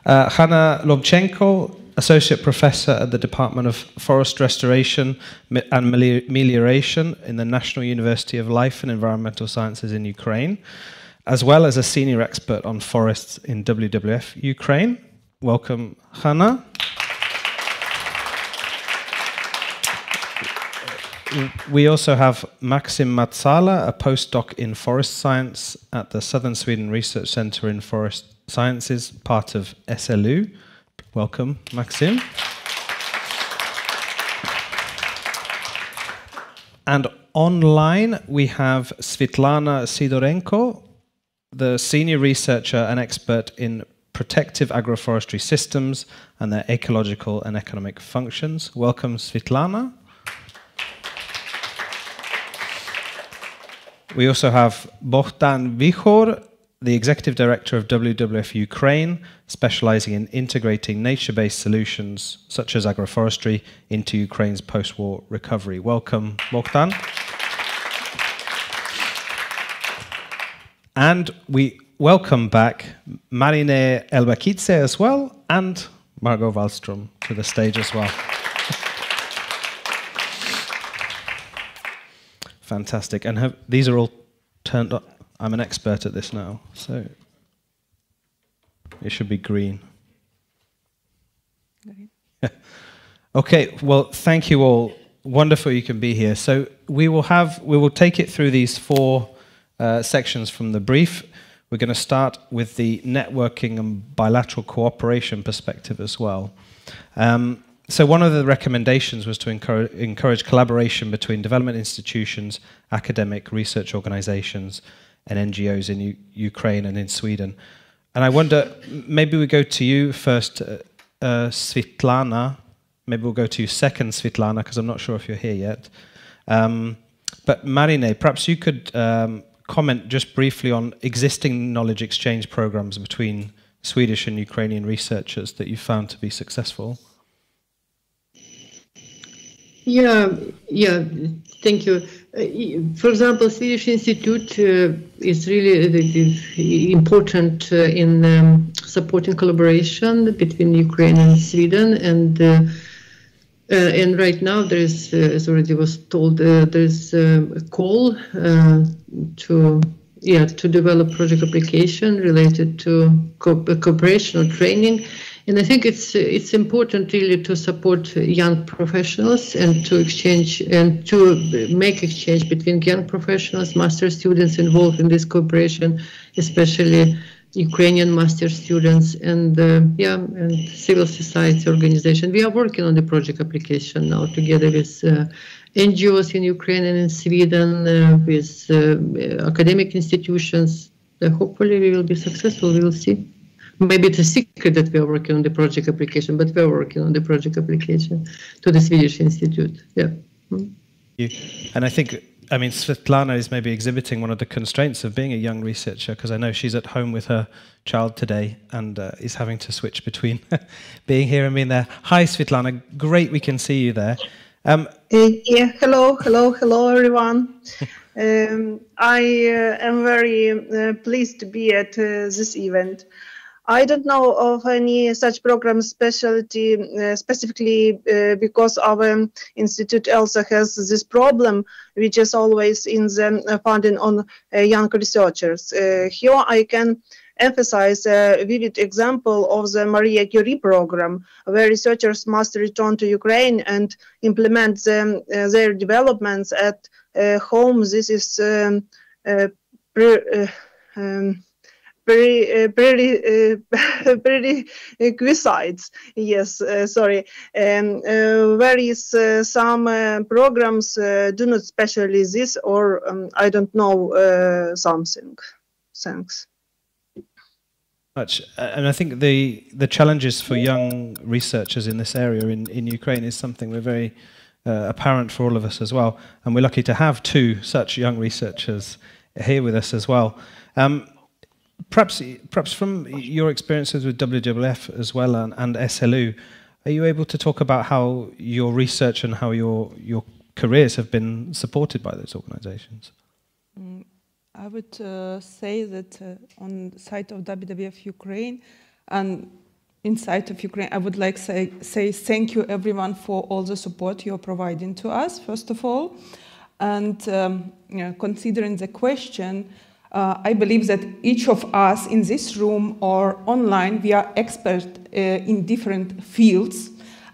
Hanna Lobchenko, Associate Professor at the Department of Forest Restoration and Melioration in the National University of Life and Environmental Sciences in Ukraine, as well as a senior expert on forests in WWF Ukraine. Welcome, Hanna. We also have Maxim Matsala, a postdoc in forest science at the Southern Sweden Research Centre in Forest Sciences, part of SLU. Welcome, Maxim. And online we have Svitlana Sidorenko, the senior researcher and expert in protective agroforestry systems and their ecological and economic functions. Welcome, Svitlana. We also have Bohdan Vichor, the executive director of WWF Ukraine, specializing in integrating nature-based solutions such as agroforestry into Ukraine's post-war recovery. Welcome, Bohdan. And we welcome back Marine Elbakidze as well, and Margot Wallström to the stage as well. Fantastic. And these are all turned up. I'm an expert at this now, so it should be green. Okay, well, thank you all. Wonderful you can be here. So we will take it through these 4 sections from the brief. We're going to start with the networking and bilateral cooperation perspective as well. So one of the recommendations was to encourage collaboration between development institutions, academic research organizations, and NGOs in Ukraine and in Sweden. And I wonder, maybe we go to you first, Svitlana. Maybe we'll go to you second, Svitlana, because I'm not sure if you're here yet. But Marine, perhaps you could comment just briefly on existing knowledge exchange programs between Swedish and Ukrainian researchers that you found to be successful. Yeah, thank you. For example, Swedish Institute is really important in supporting collaboration between Ukraine and Sweden, and right now there is, as already was told, there is a call to develop project application related to cooperation or training. And I think it's important really to support young professionals and to make exchange between young professionals, master students involved in this cooperation, especially Ukrainian master students and civil society organization. We are working on the project application now together with NGOs in Ukraine and in Sweden, with academic institutions. Hopefully we will be successful, we will see. Maybe it's a secret that we are working on the project application, but we are working on the project application to the Swedish Institute. Yeah. And I think, I mean, Svetlana is maybe exhibiting one of the constraints of being a young researcher, because I know she's at home with her child today and is having to switch between being here and being there. Hi, Svetlana. Great we can see you there. Hello, everyone. I am very pleased to be at this event. I don't know of any such program specifically because our institute also has this problem, which is always in the funding on young researchers. Here I can emphasize a vivid example of the Maria Curie program, where researchers must return to Ukraine and implement their developments at home. This is prerequisites, yes, sorry, where is some programs do not specially this, or I don't know something. Thanks. Much. And I think the challenges for young researchers in this area in Ukraine is something we're very apparent for all of us as well. And we're lucky to have two such young researchers here with us as well. Perhaps from your experiences with WWF as well and SLU, are you able to talk about how your research and how your careers have been supported by those organizations? I would say that on the side of WWF Ukraine and inside of Ukraine, I would like to say thank you everyone for all the support you're providing to us, first of all. And considering the question, I believe that each of us in this room or online, we are experts in different fields,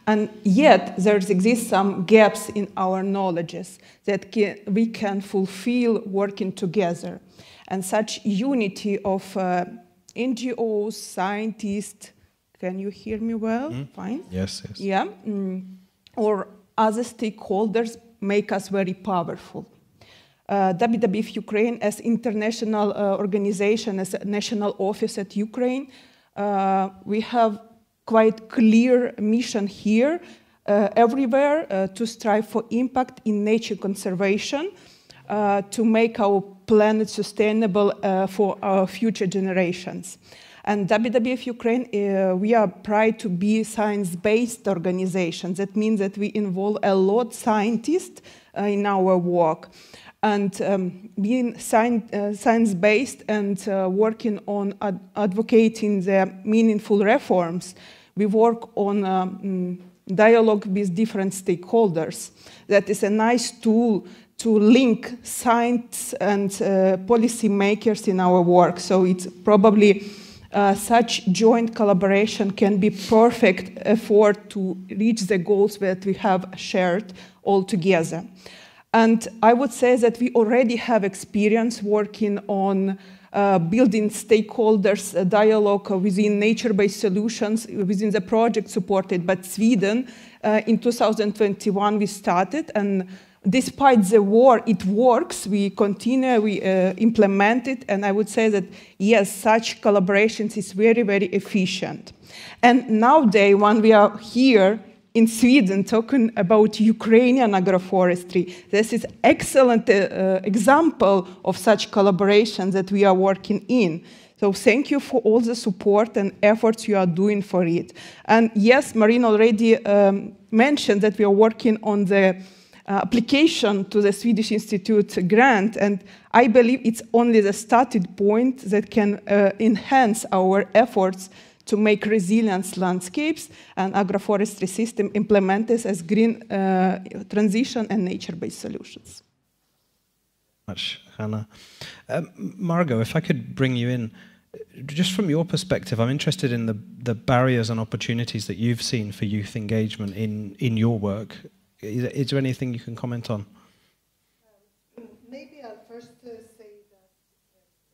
and yet there exist some gaps in our knowledges that we can fulfill working together. And such unity of NGOs, scientists, can you hear me well? Fine? Yes. Yeah, or other stakeholders make us very powerful. WWF Ukraine as international organization, as a national office at Ukraine, we have quite clear mission here everywhere to strive for impact in nature conservation, to make our planet sustainable for our future generations. And WWF Ukraine, we are proud to be a science-based organization. That means that we involve a lot of scientists in our work. And being science-based and working on advocating the meaningful reforms, we work on dialogue with different stakeholders. That is a nice tool to link science and policy makers in our work. So it's probably such joint collaboration can be perfect effort to reach the goals that we have shared all together. And I would say that we already have experience working on building stakeholders dialogue within nature-based solutions within the project supported by Sweden. In 2021 we started, and despite the war, it works. We continue, we implement it, and I would say that yes, such collaborations is very, very efficient. And nowadays, when we are here in Sweden talking about Ukrainian agroforestry, this is excellent example of such collaboration that we are working in. So thank you for all the support and efforts you are doing for it. And yes, Marina already mentioned that we are working on the application to the Swedish Institute grant, and I believe it's only the starting point that can enhance our efforts to make resilience landscapes and agroforestry system implemented as green transition and nature-based solutions. Much, Hannah. Margot, if I could bring you in, just from your perspective, I'm interested in the barriers and opportunities that you've seen for youth engagement in your work. Is there anything you can comment on? Maybe I'll first say that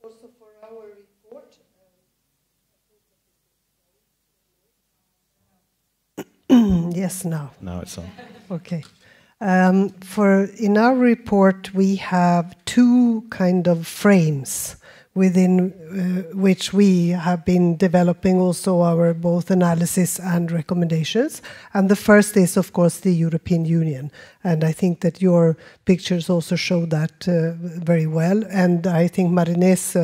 also for our report. Yes, now. Now it's on. Okay. In our report, we have two kind of frames within which we have been developing also our both analysis and recommendations. And the first is, of course, the European Union. And I think that your pictures also show that very well. And I think Marine's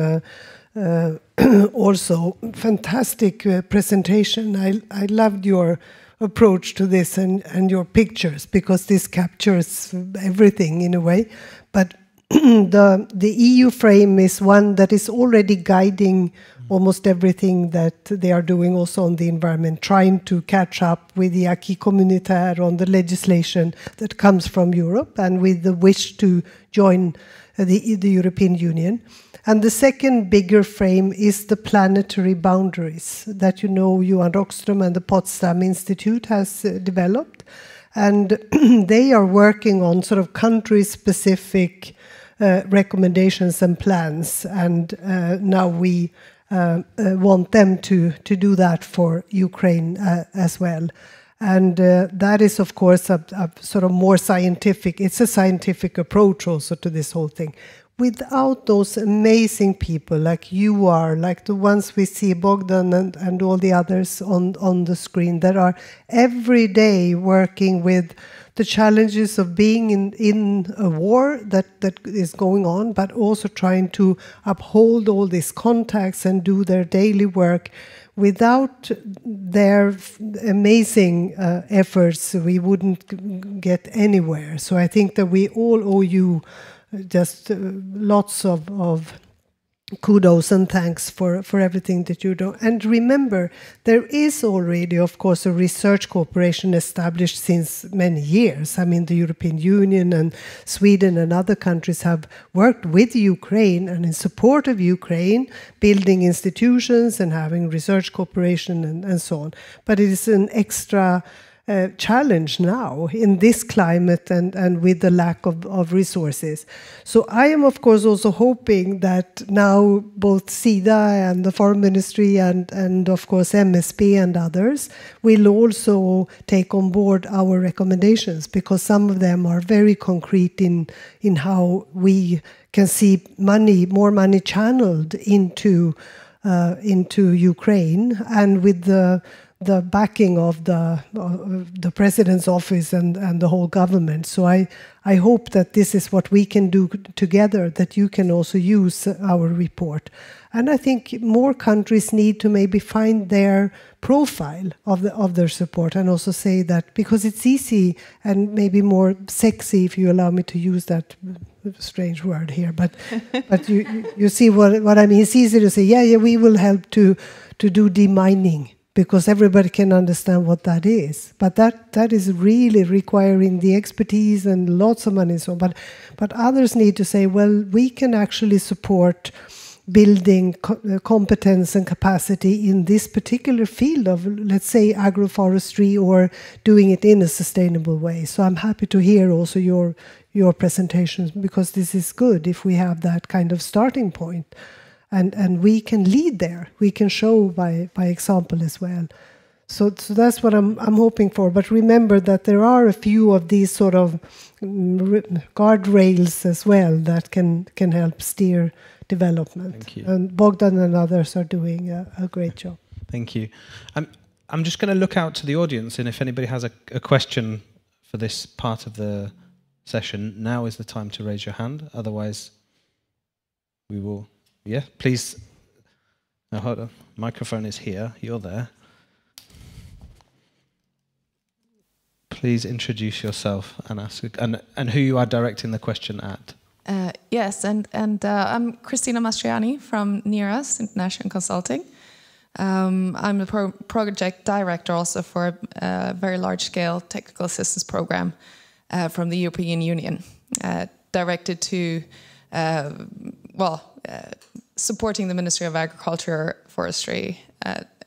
also fantastic presentation. I loved your approach to this and your pictures, because this captures everything in a way. But the EU frame is one that is already guiding almost everything that they are doing also on the environment, trying to catch up with the acquis communautaire on the legislation that comes from Europe and with the wish to join the European Union. And the second bigger frame is the planetary boundaries that, you know, Johan Rockström and the Potsdam Institute has developed. And they are working on sort of country-specific recommendations and plans. And now we want them to do that for Ukraine as well. And that is, of course, a sort of more scientific, it's a scientific approach also to this whole thing. Without those amazing people like you are, like the ones we see, Bogdan and all the others on the screen, that are every day working with the challenges of being in a war that is going on, but also trying to uphold all these contacts and do their daily work. Without their amazing efforts, we wouldn't get anywhere. So I think that we all owe you just lots of kudos and thanks for everything that you do. And remember, there is already, of course, a research cooperation established since many years. I mean, the European Union and Sweden and other countries have worked with Ukraine and in support of Ukraine, building institutions and having research cooperation and so on. But it is an extra challenge now in this climate and with the lack of resources. So I am, of course, also hoping that now both SIDA and the Foreign Ministry and of course MSP and others will also take on board our recommendations, because some of them are very concrete in how we can see more money channeled into Ukraine, and with the backing of the president's office and the whole government. So I hope that this is what we can do together, that you can also use our report. And I think more countries need to maybe find their profile of their support, and also say that, because it's easy and maybe more sexy, if you allow me to use that strange word here, but you see what I mean. It's easy to say, yeah, we will help to do demining, because everybody can understand what that is. But that is really requiring the expertise and lots of money and so on. But others need to say, well, we can actually support building competence and capacity in this particular field of, let's say, agroforestry, or doing it in a sustainable way. So I'm happy to hear also your presentations, because this is good if we have that kind of starting point. And we can lead there. We can show by example as well. So that's what I'm hoping for. But remember that there are a few of these sort of guardrails as well that can help steer development. Thank you. And Bogdan and others are doing a great job. Thank you. I'm just going to look out to the audience, and if anybody has a question for this part of the session, now is the time to raise your hand. Otherwise, we will... Yeah, please. Now, hold on. Microphone is here. You're there. please introduce yourself and ask and who you are directing the question at. Yes, and I'm Christina Mastriani from NIRAS, International Consulting. I'm the project director also for a very large-scale technical assistance program from the European Union, directed to, supporting the Ministry of Agriculture, Forestry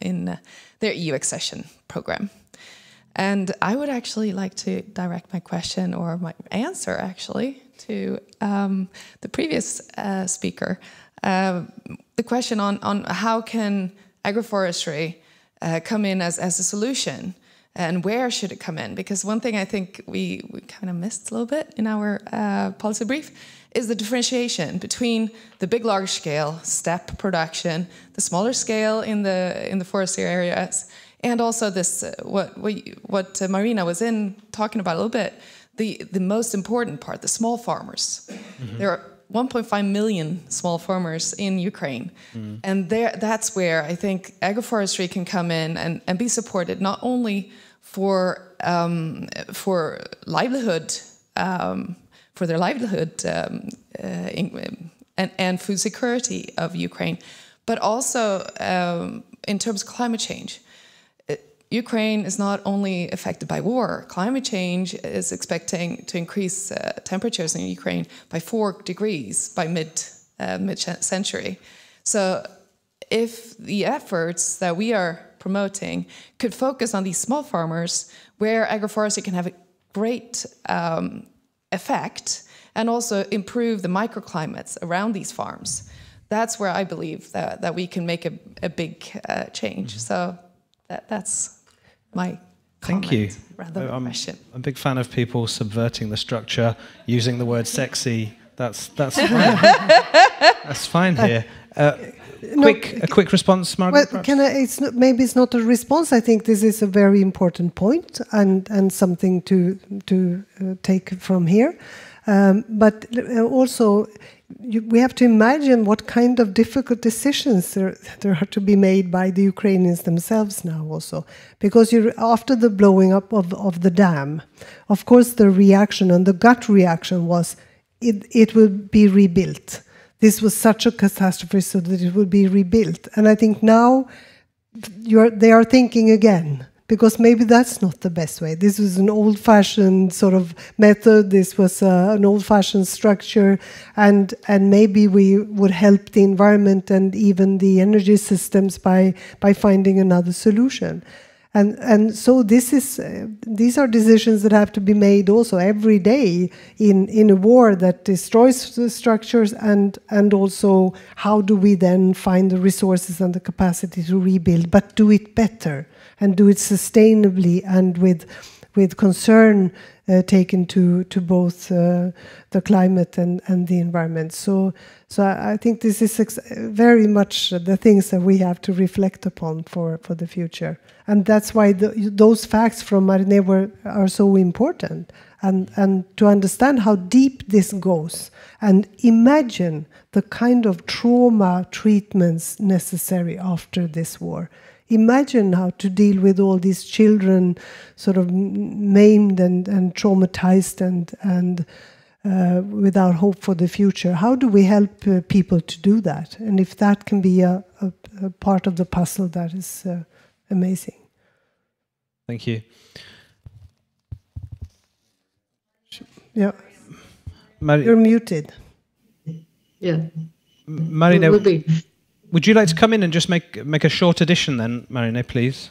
in their EU accession program. And I would actually like to direct my question, or my answer actually, to the previous speaker. The question on how can agroforestry come in as a solution, and where should it come in? Because one thing I think we kind of missed a little bit in our policy brief is the differentiation between the big, large-scale steppe production, the smaller scale in the forestry areas, and also this what Marina was talking about a little bit, the most important part, the small farmers. Mm-hmm. There are 1.5 million small farmers in Ukraine, and that's where I think agroforestry can come in and be supported, not only for livelihood, for their livelihood and food security of Ukraine, but also in terms of climate change. Ukraine is not only affected by war. Climate change is expecting to increase temperatures in Ukraine by 4 degrees by mid-century. So if the efforts that we are promoting could focus on these small farmers, where agroforestry can have a great effect and also improve the microclimates around these farms, that's where I believe that we can make a big change. So that's my comment. Thank you. Rather than question. I'm a big fan of people subverting the structure, using the word sexy. That's fine. That's fine here. A quick response, Margot. Well, maybe it's not a response. I think this is a very important point and something to take from here. But also, we have to imagine what kind of difficult decisions there are to be made by the Ukrainians themselves now also. Because after the blowing up of the dam, of course the reaction and the gut reaction was it will be rebuilt. This was such a catastrophe so that it will be rebuilt. And I think now they are thinking again, because maybe that's not the best way. This was an old-fashioned sort of method. This was an old-fashioned structure, and maybe we would help the environment and even the energy systems by finding another solution. And so these are decisions that have to be made also every day in a war that destroys the structures, and also how do we then find the resources and the capacity to rebuild, but do it better and do it sustainably and with concern taken to both the climate and the environment. So I think this is very much the things that we have to reflect upon for the future. And that's why those facts from Marine are so important. And to understand how deep this goes, and imagine the kind of trauma treatments necessary after this war. Imagine how to deal with all these children sort of maimed and traumatized and without hope for the future. How do we help people to do that? And if that can be a part of the puzzle, that is amazing. Thank you. Yeah. You're muted. Yeah. Marina, would you like to come in and just make a short addition then, Marina, please?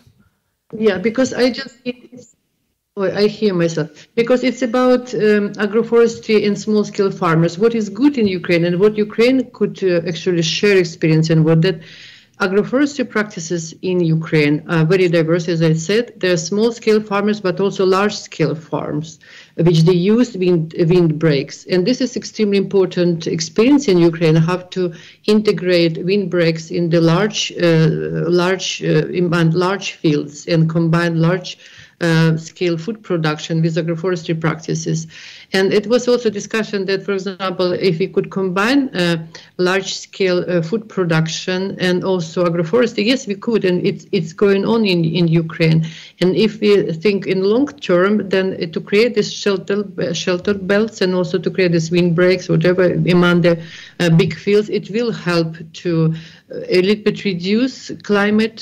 Yeah, because I hear myself. Because it's about agroforestry and small-scale farmers. What is good in Ukraine and what Ukraine could actually share experience and what that agroforestry practices in Ukraine are very diverse, as I said. There are small-scale farmers, but also large-scale farms, which they use windbreaks. And this is extremely important experience in Ukraine, how to integrate windbreaks in the large fields and combine large scale food production with agroforestry practices. And it was also discussion that, for example, if we could combine large-scale food production and also agroforestry, yes, we could, and it's going on in Ukraine. And if we think in long term, then to create this shelter belts and also to create this windbreaks, whatever, among the big fields, it will help to a little bit reduce climate,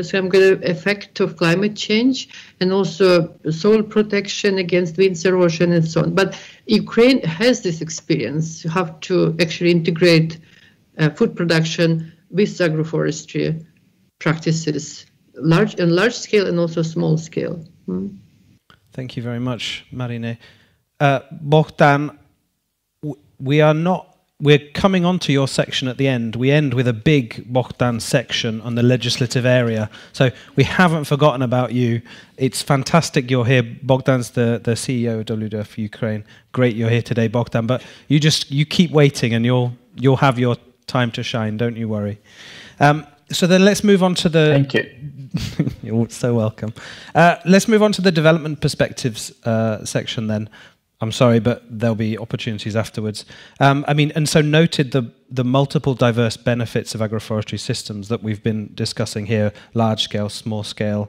some kind of effect of climate change, and also soil protection against wind erosion and so on. But Ukraine has this experience. You have to actually integrate food production with agroforestry practices, large scale and also small scale. Thank you very much, Marine. Bogdan, we're coming on to your section at the end. We end with a big Bogdan section on the legislative area. So we haven't forgotten about you. It's fantastic you're here. Bogdan's the CEO of WWF Ukraine. Great you're here today, Bogdan. But you keep waiting and you'll have your time to shine, don't you worry. So then let's move on to the... Thank you. You're so welcome. Let's move on to the development perspectives section then. I'm sorry, but there'll be opportunities afterwards. And so noted the multiple diverse benefits of agroforestry systems that we've been discussing here, large scale, small scale.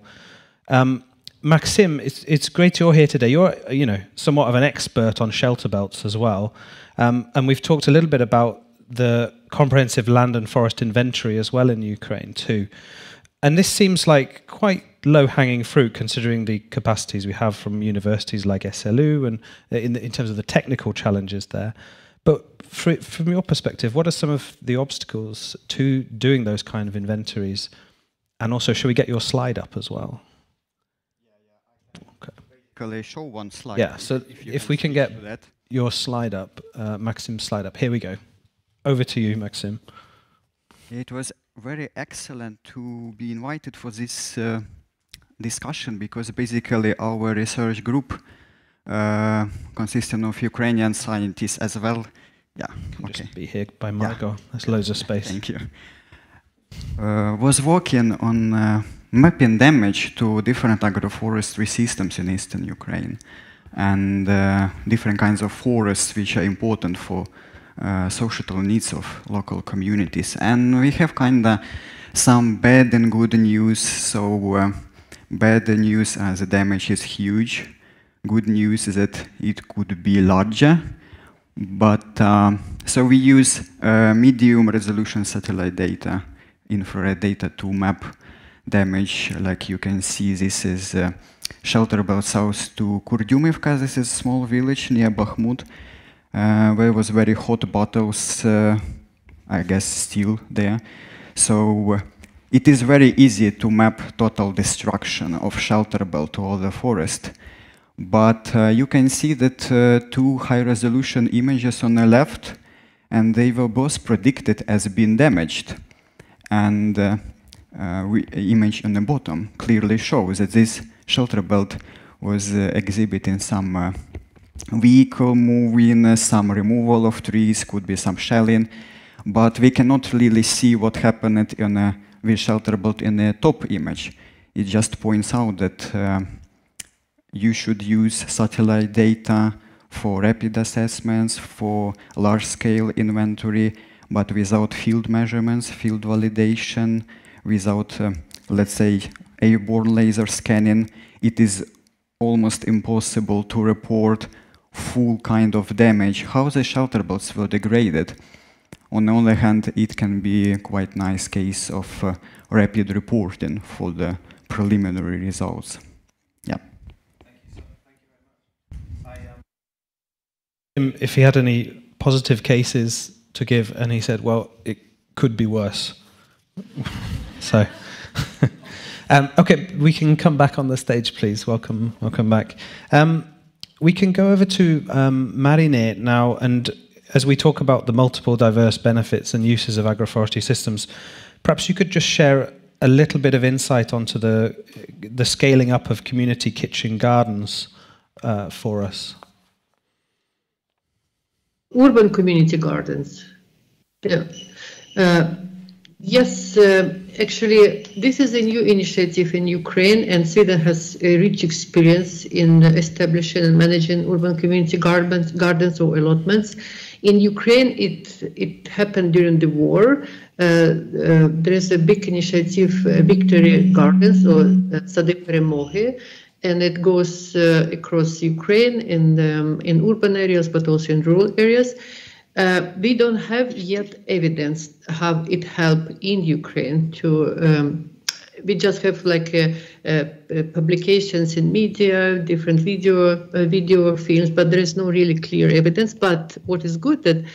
Maxim, it's great you're here today. You're, somewhat of an expert on shelter belts as well. And we've talked a little bit about the comprehensive land and forest inventory as well in Ukraine too. And this seems like quite low-hanging fruit considering the capacities we have from universities like SLU and in terms of the technical challenges there. But from your perspective, what are some of the obstacles to doing those kind of inventories? And also, should we get your slide up as well? Okay. Show one slide. Yeah, so if we can get your slide up, Maxim's slide up. Here we go. Over to you, Maxim. It was very excellent to be invited for this discussion, because basically our research group consisting of Ukrainian scientists as well. Yeah, okay. Just be here by Margot. There's loads of space. Thank you. Was working on mapping damage to different agroforestry systems in eastern Ukraine and different kinds of forests which are important for societal needs of local communities. And we have kind of some bad and good news. So bad news as the damage is huge. Good news is that it could be larger. But so we use medium resolution satellite data, infrared data to map damage. Like you can see, this is shelter belt south to Kurdyumivka. This is a small village near Bakhmut, where was very hot battles, I guess still there. So it is very easy to map total destruction of shelter belt to all the forest. But you can see that two high-resolution images on the left, and they were both predicted as being damaged. And image on the bottom clearly shows that this shelter belt was exhibiting some vehicle moving, some removal of trees, could be some shelling, but we cannot really see what happened in with shelter belt in the top image. It just points out that you should use satellite data for rapid assessments, for large-scale inventory, but without field measurements, field validation, without, let's say, airborne laser scanning, it is almost impossible to report full kind of damage. How the shelter belts were degraded. On the other hand, it can be a quite nice case of rapid reporting for the preliminary results. Yeah. If he had any positive cases to give, and he said, well, it could be worse. So, okay, we can come back on the stage, please. Welcome back. We can go over to Marine now, and as we talk about the multiple diverse benefits and uses of agroforestry systems, perhaps you could just share a little bit of insight onto the scaling up of community kitchen gardens for us. Urban community gardens. Yeah. Yes, actually, this is a new initiative in Ukraine, and Sweden has a rich experience in establishing and managing urban community gardens or allotments. In Ukraine, it happened during the war. There is a big initiative, Victory Gardens or Sady Перемоги, and it goes across Ukraine in urban areas, but also in rural areas. We don't have yet evidence how it helped in Ukraine to. We just have like publications in media, different video films, but there is no really clear evidence. But what is good that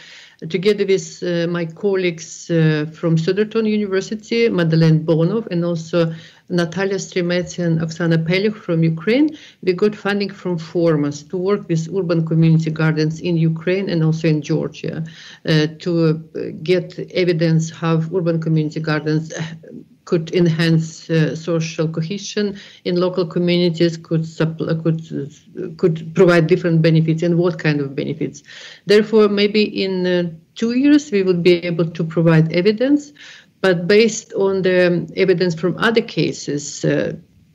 together with my colleagues from Södertörn University, Madeleine Bonov, and also Natalia Stremetsy and Oksana Pelych from Ukraine, we got funding from Formas to work with urban community gardens in Ukraine and also in Georgia to get evidence how urban community gardens could enhance social cohesion in local communities, could provide different benefits, and what kind of benefits. Therefore, maybe in 2 years we would be able to provide evidence, but based on the evidence from other cases,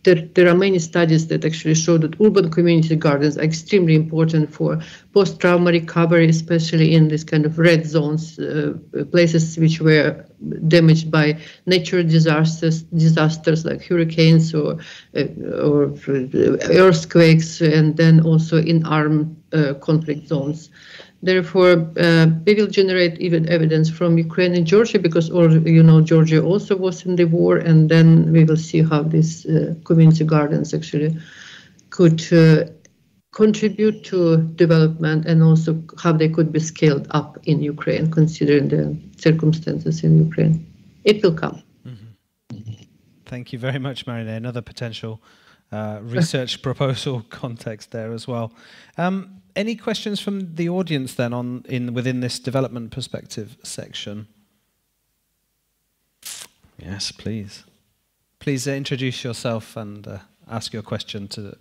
there are many studies that actually show that urban community gardens are extremely important for post-trauma recovery, especially in this kind of red zones, places which were damaged by natural disasters like hurricanes or earthquakes, and then also in armed conflict zones. Therefore, we will generate even evidence from Ukraine and Georgia because, Georgia also was in the war, and then we will see how these community gardens actually could contribute to development and also how they could be scaled up in Ukraine, considering the circumstances in Ukraine. It will come. Mm-hmm. Thank you very much, Marina. Another potential research proposal context there as well. Any questions from the audience then within this development perspective section? Yes, please. Please introduce yourself and ask your question to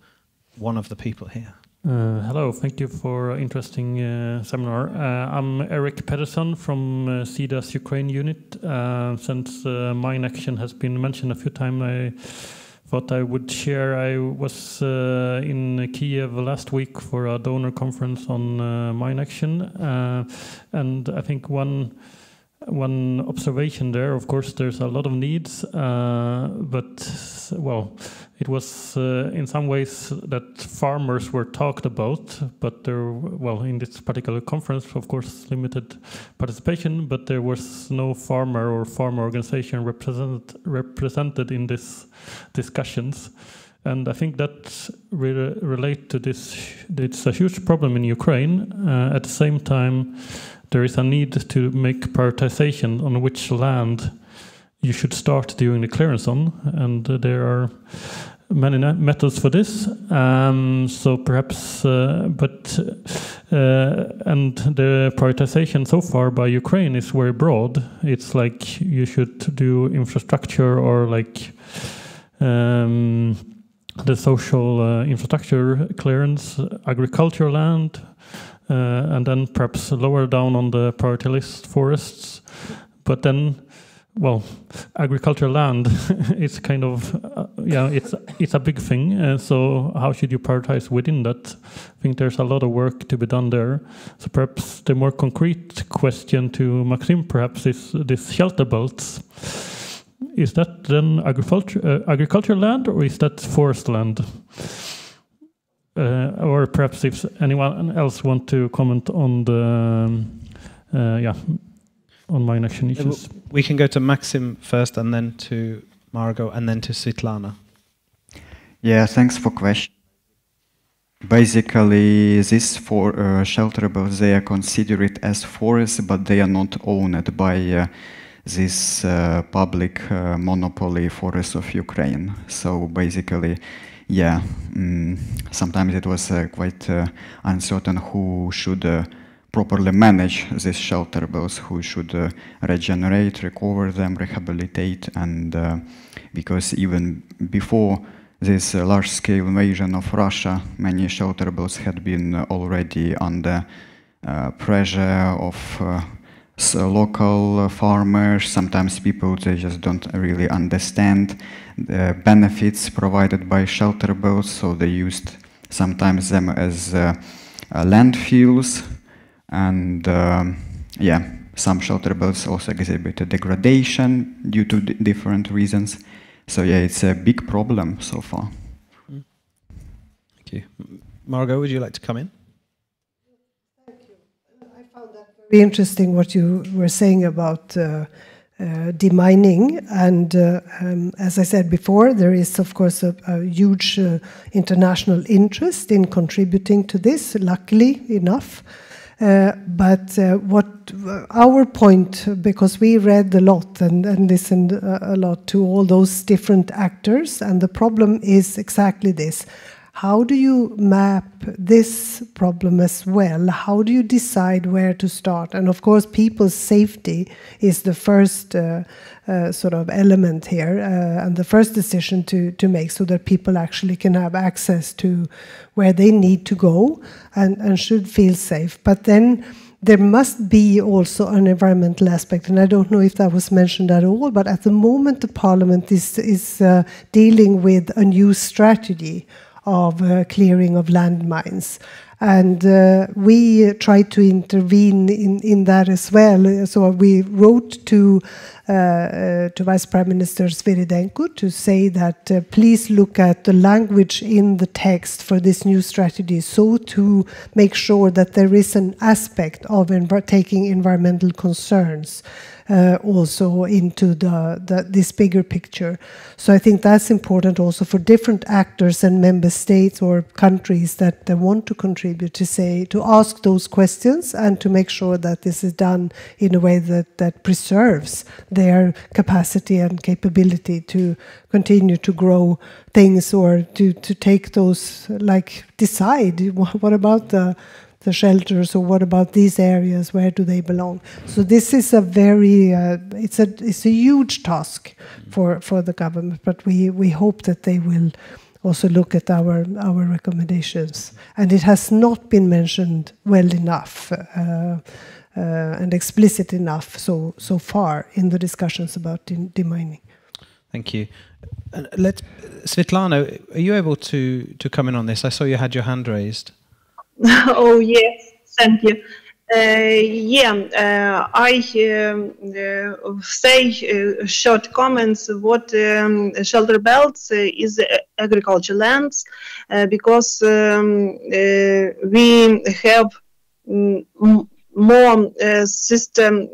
one of the people here. Hello, thank you for an interesting seminar. I'm Eric Pedersen from SIDA's Ukraine unit. Since Mine Action has been mentioned a few times, I thought I would share. I was in Kiev last week for a donor conference on Mine Action, and I think one observation there, of course, there's a lot of needs, but, well, it was in some ways that farmers were talked about, but there, well, in this particular conference, of course, limited participation, but there was no farmer or farmer organization represented in these discussions. And I think that relate to this. It's a huge problem in Ukraine. At the same time, there is a need to make prioritization on which land you should start doing the clearance on, and there are many methods for this. So perhaps, and the prioritization so far by Ukraine is very broad. It's like you should do infrastructure or like the social infrastructure clearance, agricultural land, and then perhaps lower down on the priority list forests. But then, well, agricultural land is kind of, it's a big thing. So how should you prioritize within that? I think there's a lot of work to be done there. So perhaps the more concrete question to Maxime perhaps is this shelter belts. Is that then agricultural land, or is that forest land? Or perhaps if anyone else want to comment on the, on Mine Action issues. We can go to Maxim first, and then to Margot, and then to Svetlana. Yeah, thanks for question. Basically, these shelterables, they are considered as forests, but they are not owned by this public monopoly forests of Ukraine. So basically, yeah, sometimes it was quite uncertain who should properly manage these shelterables, who should regenerate, recover them, rehabilitate, and because even before this large-scale invasion of Russia, many shelterables had been already under pressure of So local farmers, sometimes people, they just don't really understand the benefits provided by shelter belts, so they used sometimes them as landfills, and yeah, some shelter belts also exhibit degradation due to different reasons. So yeah, it's a big problem so far. Thank you. Margot, would you like to come in? Thank you. I found that very interesting what you were saying about demining, and as I said before, there is of course a huge international interest in contributing to this, luckily enough. But what our point, because we read a lot and listened a lot to all those different actors, and the problem is exactly this. How do you map this problem as well? How do you decide where to start? And of course, people's safety is the first sort of element here, and the first decision to make, so that people actually can have access to where they need to go and should feel safe. But then there must be also an environmental aspect, and I don't know if that was mentioned at all, but at the moment the Parliament is dealing with a new strategy of clearing of landmines. And we tried to intervene in that as well. So we wrote to Vice Prime Minister Sviridenko to say that please look at the language in the text for this new strategy, so to make sure that there is an aspect of taking environmental concerns also into this bigger picture. So I think that's important also for different actors and member states or countries that they want to contribute, to ask those questions and to make sure that this is done in a way that preserves their capacity and capability to continue to grow things, or to take those, like decide what about the shelters, or what about these areas, where do they belong? So this is a very it's a huge task for the government, but we hope that they will also look at our recommendations, and it has not been mentioned well enough and explicit enough so far in the discussions about demining. Thank you. Svetlana, are you able to come in on this? I saw you had your hand raised. Oh yes, thank you. I say short comments. What shelter belts is agriculture lands, because we have more system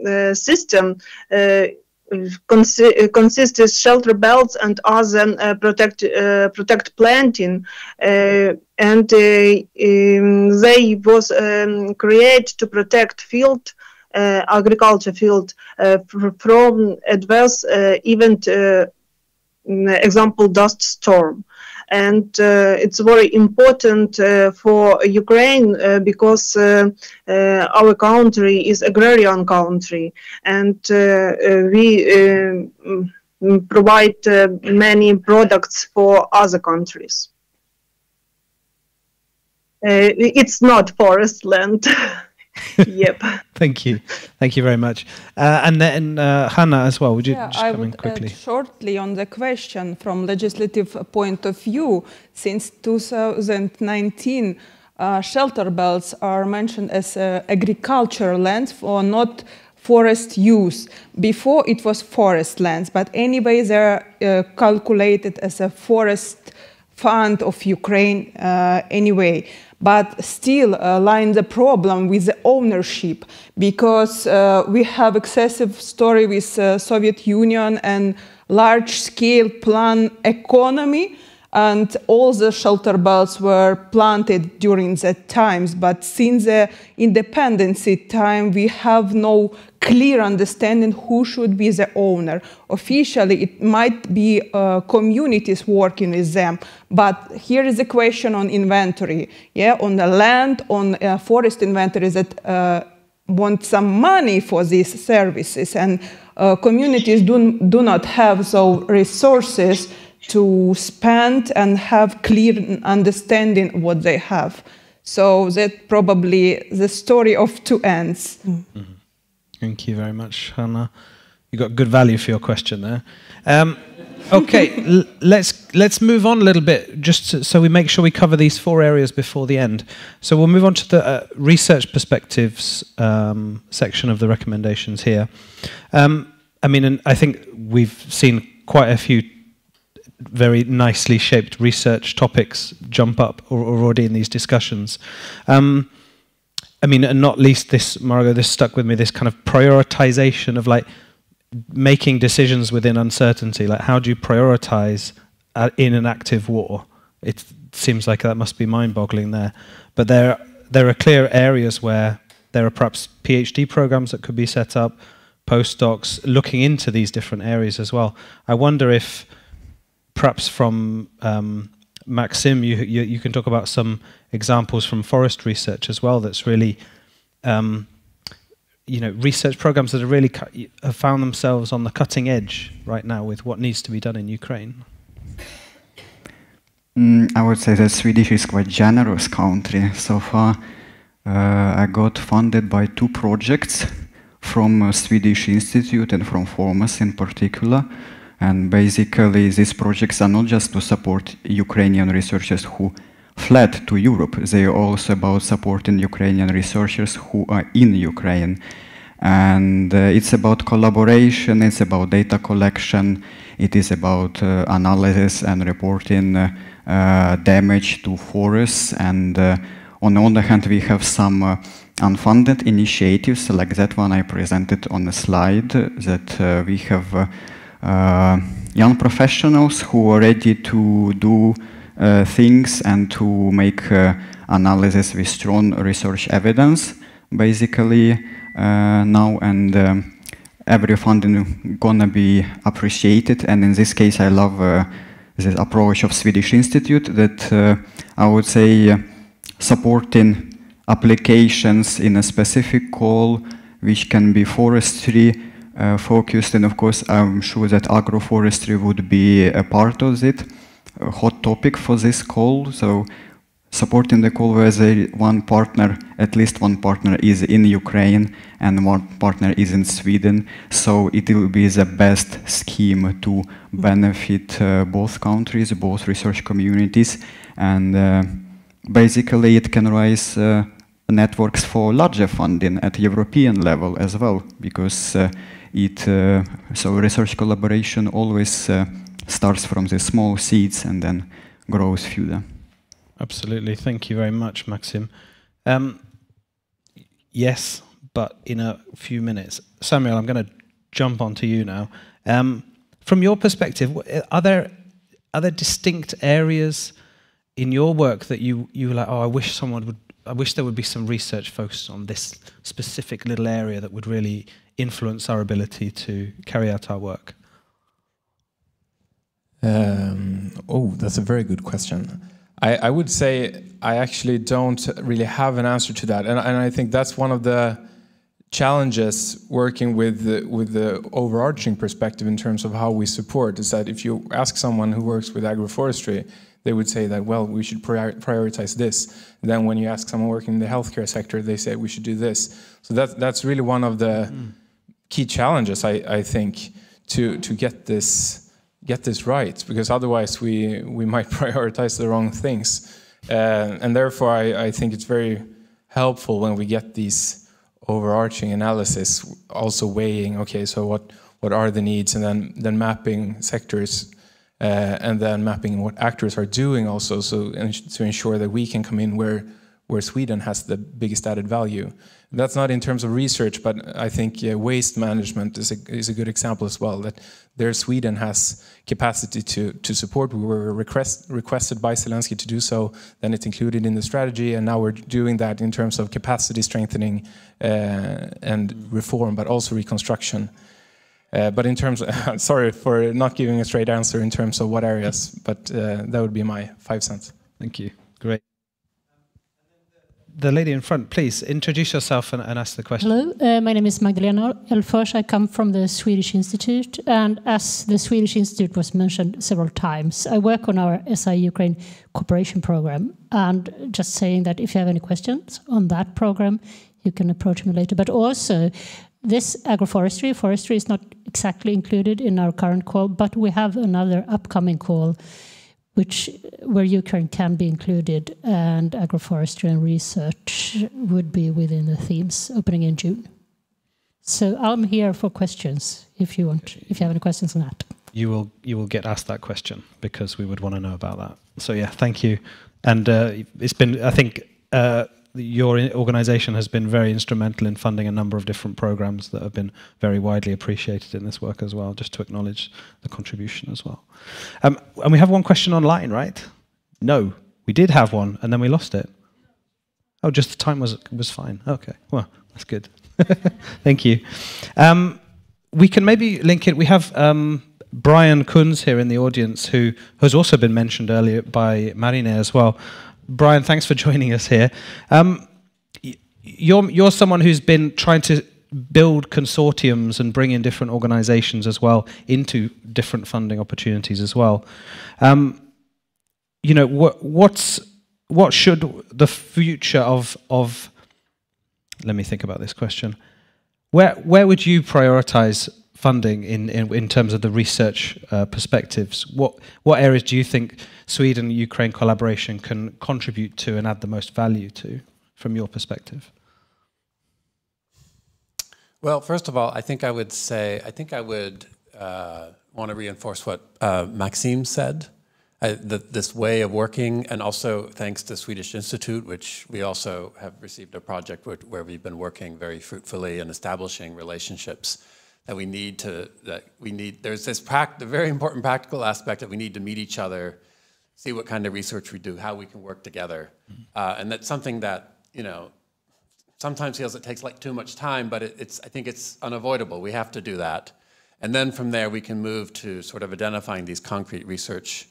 consists of shelter belts and other protect planting, and they was created to protect field agriculture field from adverse event, example dust storm. And it's very important for Ukraine because our country is agrarian country, and we provide many products for other countries. It's not forest land. Yep. Thank you very much. And then Hanna as well, would you just come in quickly? Shortly on the question from legislative point of view, since 2019 shelter belts are mentioned as agricultural lands for not forest use. Before it was forest lands, but anyway they're calculated as a forest fund of Ukraine anyway. But still lying the problem with the ownership, because we have excessive story with Soviet Union and large-scale plan economy, and all the shelter belts were planted during that times. But since the independency time, we have no clear understanding who should be the owner. Officially, it might be communities working with them, but here is a question on inventory. Yeah, on the land, on forest inventories that want some money for these services, and communities do not have those resources to spend and have clear understanding what they have. So that probably the story of two ends. Mm-hmm. Thank you very much, Hanna. You got good value for your question there. Okay, let's move on a little bit, just so we make sure we cover these 4 areas before the end. So we'll move on to the research perspectives section of the recommendations here. I mean, and I think we've seen quite a few very nicely shaped research topics jump up already in these discussions. I mean, and not least this, Margot, this stuck with me, this kind of prioritization of like making decisions within uncertainty. Like, how do you prioritize in an active war? It seems like that must be mind-boggling there. But there are clear areas where there are perhaps PhD programs that could be set up, postdocs looking into these different areas as well. I wonder if perhaps from Maxim, you can talk about some examples from forest research as well that's really, you know, research programs that are really have found themselves on the cutting edge right now with what needs to be done in Ukraine. I would say that Swedish is quite generous country. So far, I got funded by 2 projects from a Swedish institute and from Formas in particular. And basically, these projects are not just to support Ukrainian researchers who fled to Europe. They are also about supporting Ukrainian researchers who are in Ukraine. And it's about collaboration, it's about data collection, it is about analysis and reporting damage to forests. And on the other hand, we have some unfunded initiatives, like that one I presented on the slide, that we have young professionals who are ready to do things and to make analysis with strong research evidence, basically now, and every funding gonna be appreciated. And in this case, I love this approach of Swedish Institute that I would say supporting applications in a specific call, which can be forestry focused, and of course I'm sure that agroforestry would be a part of it, a hot topic for this call. So supporting the call where one partner, at least one partner is in Ukraine and one partner is in Sweden, so it will be the best scheme to benefit both countries, both research communities, and basically it can raise networks for larger funding at European level as well, because so research collaboration always starts from the small seeds and then grows further. Absolutely. Thank you very much, Maxim. Yes, but in a few minutes. Samuel, I'm going to jump onto you now. From your perspective, are there distinct areas in your work that you were like, oh, I wish there would be some research focused on this specific little area that would really influence our ability to carry out our work? Oh, that's a very good question. I would say I actually don't really have an answer to that, and I think that's one of the challenges working with the overarching perspective in terms of how we support, is that if you ask someone who works with agroforestry, they would say that, well, we should prioritize this. And then when you ask someone working in the healthcare sector, they say we should do this. So that's really one of the key challenges, I think, to get this right, because otherwise we might prioritize the wrong things. And therefore I think it's very helpful when we get these overarching analysis, also weighing, okay, so what are the needs, and then mapping sectors, and then mapping what actors are doing also, so to ensure that we can come in where Sweden has the biggest added value. That's not in terms of research, but I think waste management is a good example as well, that there Sweden has capacity to support. We were requested by Zelenskyj to do so, then it's included in the strategy, and now we're doing that in terms of capacity strengthening and reform, but also reconstruction. But in terms of, sorry for not giving a straight answer in terms of what areas, but that would be my 5 cents. Thank you. Great. The lady in front, please introduce yourself and ask the question. Hello, my name is Magdalena Elfors. I come from the Swedish Institute, and as the Swedish Institute was mentioned several times, I work on our SI Ukraine cooperation program. And just saying that if you have any questions on that program, you can approach me later. But also, this agroforestry, forestry is not exactly included in our current call, but we have another upcoming call where Ukraine can be included, and agroforestry and research would be within the themes, opening in June. So I'm here for questions if you have any questions on that. You will get asked that question because we would want to know about that. So yeah, thank you. And it's been, I think, your organisation has been very instrumental in funding a number of different programs that have been very widely appreciated in this work as well, just to acknowledge the contribution as well. And we have one question online, right? No, we did have one, and then we lost it. Oh, just the time was fine. Okay, well, that's good. Thank you. We can maybe link it. We have Brian Kunz here in the audience, who has also been mentioned earlier by Marine as well. Brian, thanks for joining us here. You're someone who's been trying to build consortiums and bring in different organizations as well into different funding opportunities as well. You know, what should the future of let me think about this question. Where would you prioritize funding in terms of the research perspectives? What areas do you think Sweden-Ukraine collaboration can contribute to and add the most value to, from your perspective? Well, first of all, I think I would want to reinforce what Maxime said. This way of working, and also thanks to Swedish Institute, which we also have received a project where we've been working very fruitfully and establishing relationships that we need to, there's this very important practical aspect that we need to meet each other, see what kind of research we do, how we can work together. And that's something that, you know, sometimes feels it takes like too much time, but I think it's unavoidable. We have to do that. And then from there, we can move to sort of identifying these concrete research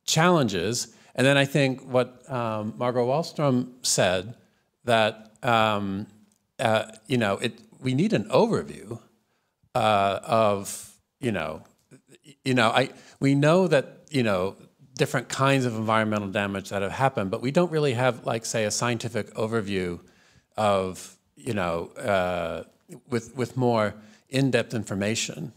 challenges. And then I think what Margot Wallström said, that you know, we need an overview of, we know that, different kinds of environmental damage that have happened, but we don't really have, like, say, a scientific overview of, with more in-depth information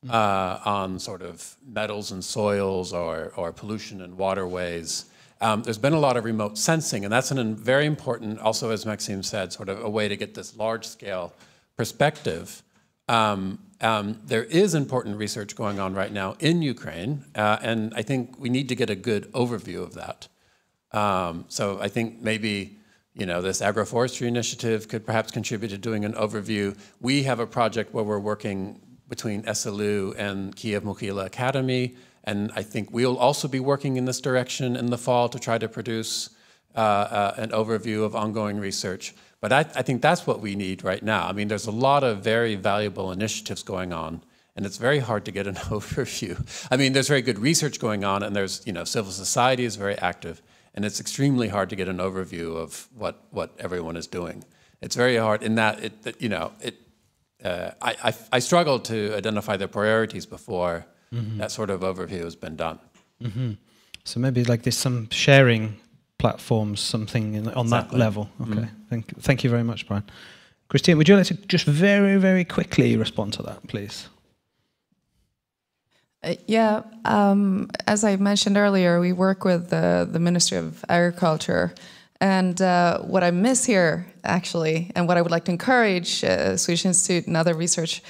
on sort of metals and soils or pollution in waterways. There's been a lot of remote sensing, and that's a very important, also as Maxime said, sort of a way to get this large-scale perspective. There is important research going on right now in Ukraine, and I think we need to get a good overview of that. So I think maybe, this agroforestry initiative could perhaps contribute to doing an overview. We have a project where we're working between SLU and Kiev Mohyla Academy, and I think we'll also be working in this direction in the fall to try to produce an overview of ongoing research. But I think that's what we need right now. I mean, there's a lot of very valuable initiatives going on, and it's very hard to get an overview. I mean, there's very good research going on, and there's, civil society is very active, and it's extremely hard to get an overview of what everyone is doing. It's very hard in that, I struggled to identify the priorities before that sort of overview has been done. So maybe like there's some sharing platforms, something on that level. Okay, thank you very much, Brian. Christine, would you like to just very, very quickly respond to that, please? Yeah, as I mentioned earlier, we work with the Ministry of Agriculture, and what I miss here, actually, and what I would like to encourage Swedish Institute and other research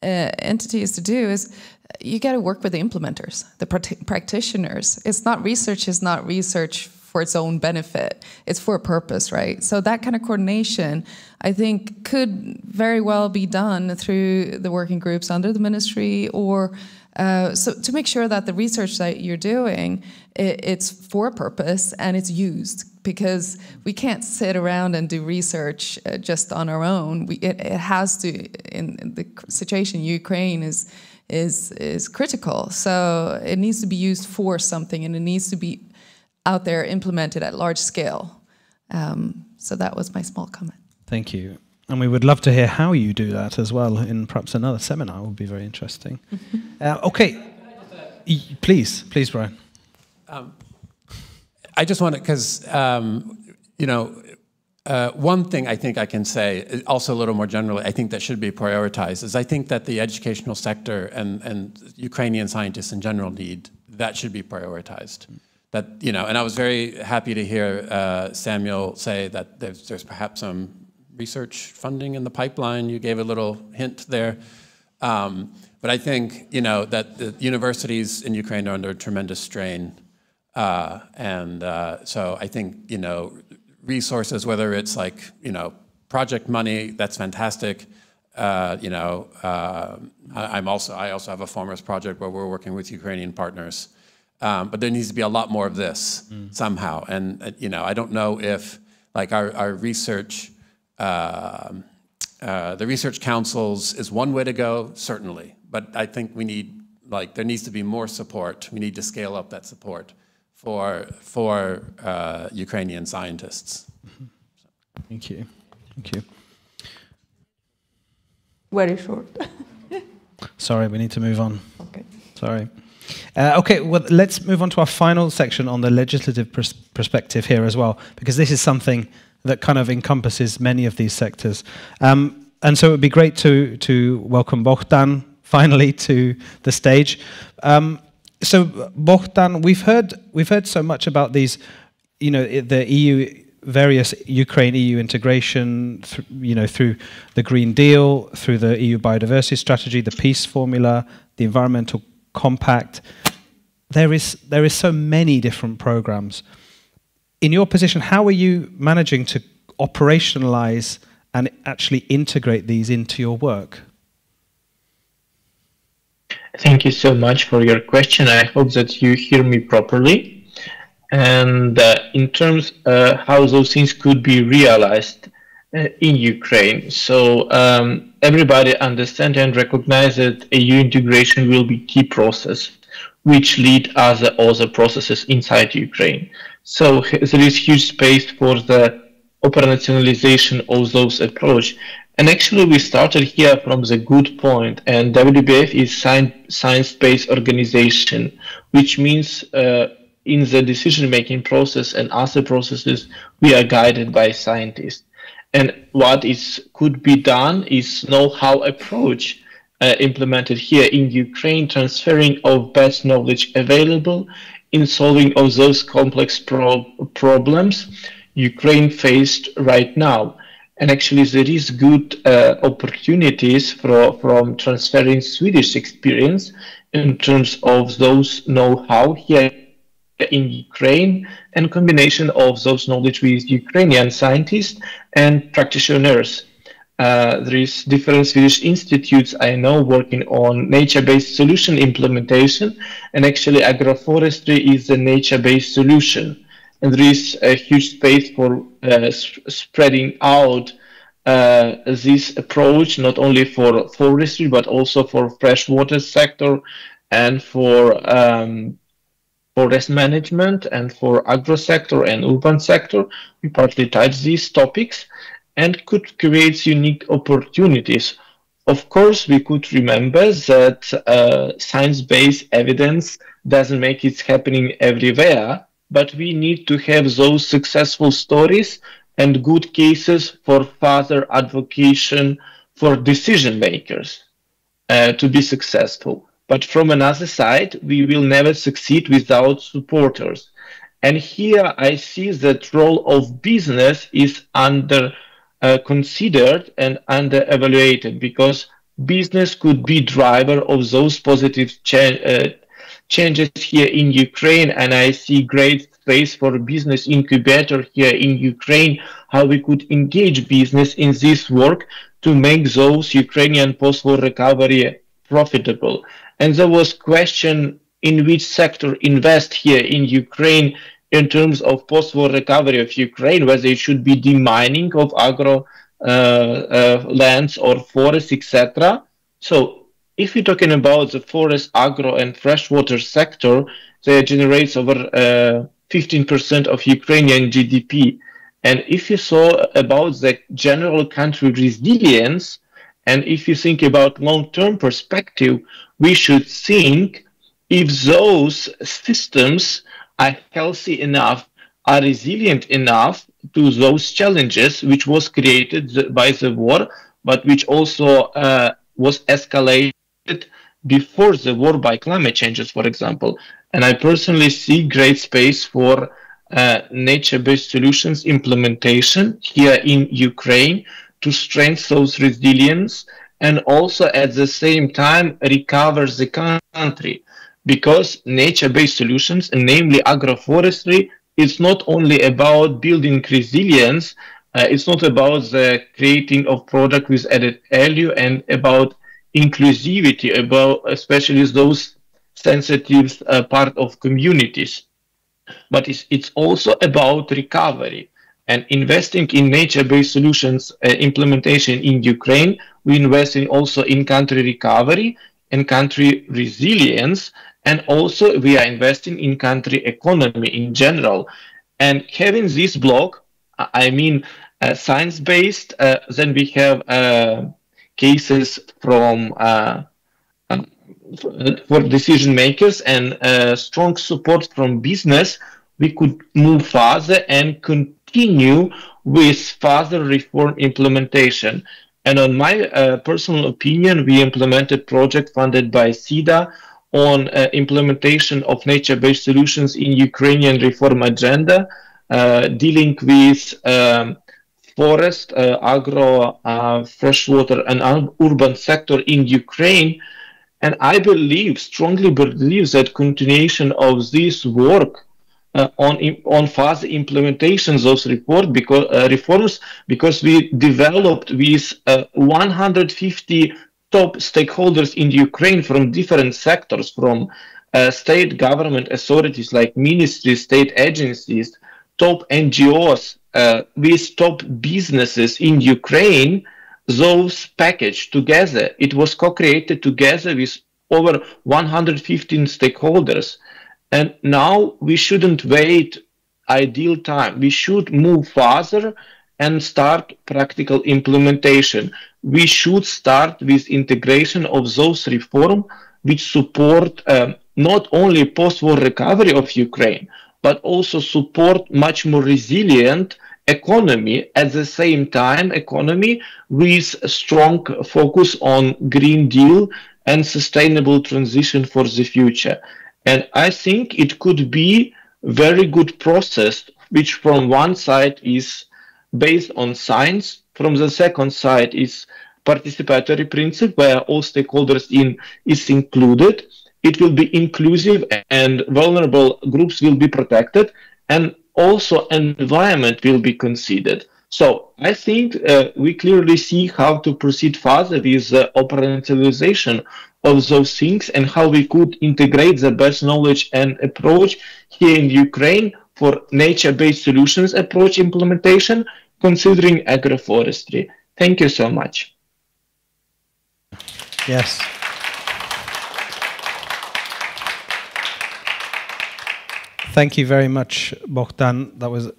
entities to do is you got to work with the implementers, the practitioners. It's not research for its own benefit. It's for a purpose, right? So that kind of coordination, I think, could very well be done through the working groups under the ministry, or so to make sure that the research that you're doing, it's for a purpose and it's used, because we can't sit around and do research just on our own. It has to, in the situation Ukraine is critical. So it needs to be used for something, and it needs to be out there implemented at large scale. So that was my small comment. Thank you. And we would love to hear how you do that as well in perhaps another seminar. Would be very interesting. Okay, please, Brian. I just want to, because, One thing I think I can say, also a little more generally, I think that should be prioritized, is I think that the educational sector and Ukrainian scientists in general that should be prioritized. That, you know, and I was very happy to hear Samuel say that there's perhaps some research funding in the pipeline. You gave a little hint there. But I think, you know, that the universities in Ukraine are under tremendous strain. So I think, you know, resources, whether it's like, you know, project money, that's fantastic. You know, I also have a farmers project where we're working with Ukrainian partners. But there needs to be a lot more of this somehow. And, you know, I don't know if, like, our research, the research councils is one way to go, certainly. But I think we need, like, there needs to be more support. We need to scale up that support for Ukrainian scientists. Thank you. Thank you. Very short. Sorry, we need to move on. Okay. Sorry. Okay, well, let's move on to our final section on the legislative perspective here as well, because this is something that kind of encompasses many of these sectors. And so it would be great to welcome Bogdan finally to the stage. So Bogdan, we've heard so much about these, you know, the EU, various Ukraine-EU integration, you know, through the Green Deal, through the EU biodiversity strategy, the peace formula, the environmental compact. There is so many different programs. In your position, how are you managing to operationalize and actually integrate these into your work? Thank you so much for your question. I hope that you hear me properly. And in terms of how those things could be realized in Ukraine. So everybody understands and recognizes that EU integration will be key process, which lead other processes inside Ukraine. So there is huge space for the operationalization of those approach. And actually we started here from the good point, and WBF is science-based organization, which means in the decision-making process and other processes, we are guided by scientists. And what could be done is know-how approach implemented here in Ukraine, transferring of best knowledge available in solving of those complex problems Ukraine faced right now. And actually there is good opportunities from transferring Swedish experience in terms of those know-how here in Ukraine, and combination of those knowledge with Ukrainian scientists and practitioners. There is different Swedish institutes I know working on nature-based solution implementation, and actually agroforestry is a nature-based solution. And there is a huge space for spreading out this approach, not only for forestry, but also for freshwater sector and for forest management and for agro sector and urban sector. We partly touch these topics and could create unique opportunities. Of course, we could remember that science-based evidence doesn't make it happening everywhere, but we need to have those successful stories and good cases for further advocacy for decision makers to be successful. But from another side, we will never succeed without supporters. And here I see that role of business is under considered and under evaluated, because business could be driver of those positive changes here in Ukraine. And I see great space for business incubator here in Ukraine, how we could engage business in this work to make those Ukrainian post-war recovery profitable. And there was question in which sector invest here in Ukraine in terms of post-war recovery of Ukraine, whether it should be demining of agro lands or forests, etc. So if we're talking about the forest, agro, and freshwater sector, they generate over 15% of Ukrainian GDP. And if you saw about the general country resilience, and if you think about long-term perspective, we should think if those systems are healthy enough, are resilient enough, to those challenges which was created by the war, but which also was escalated before the war by climate changes, for example. And I personally see great space for nature-based solutions implementation here in Ukraine to strengthen those resilience and also at the same time recover the country, because nature-based solutions, and namely agroforestry, is not only about building resilience, it's not about the creating of product with added value and about inclusivity, about especially those sensitive part of communities. But it's also about recovery and investing in nature-based solutions implementation in Ukraine. We invest in also in country recovery and country resilience, and also we are investing in country economy in general. And having this block, I mean science-based, then we have cases from for decision makers and strong support from business, we could move further and continue with further reform implementation. And on my personal opinion, we implemented project funded by SIDA on implementation of nature-based solutions in Ukrainian reform agenda, dealing with forest, agro, freshwater, and urban sector in Ukraine. And I strongly believe that continuation of this work on further implementations of reforms, because we developed with 150 top stakeholders in Ukraine from different sectors, from state government authorities like ministries, state agencies, top NGOs, with top businesses in Ukraine. Those packaged together, it was co-created together with over 115 stakeholders. And now we shouldn't wait ideal time. We should move further and start practical implementation. We should start with integration of those reforms which support not only post-war recovery of Ukraine, but also support much more resilient economy at the same time, economy with a strong focus on Green Deal and sustainable transition for the future. And I think it could be very good process, which from one side is based on science, from the second side is participatory principle where all stakeholders is included. It will be inclusive and vulnerable groups will be protected, and also environment will be considered. So I think we clearly see how to proceed further with the operationalization of those things and how we could integrate the best knowledge and approach here in Ukraine for nature-based solutions approach implementation, considering agroforestry. Thank you so much. Yes. Thank you very much, Bogdan. That was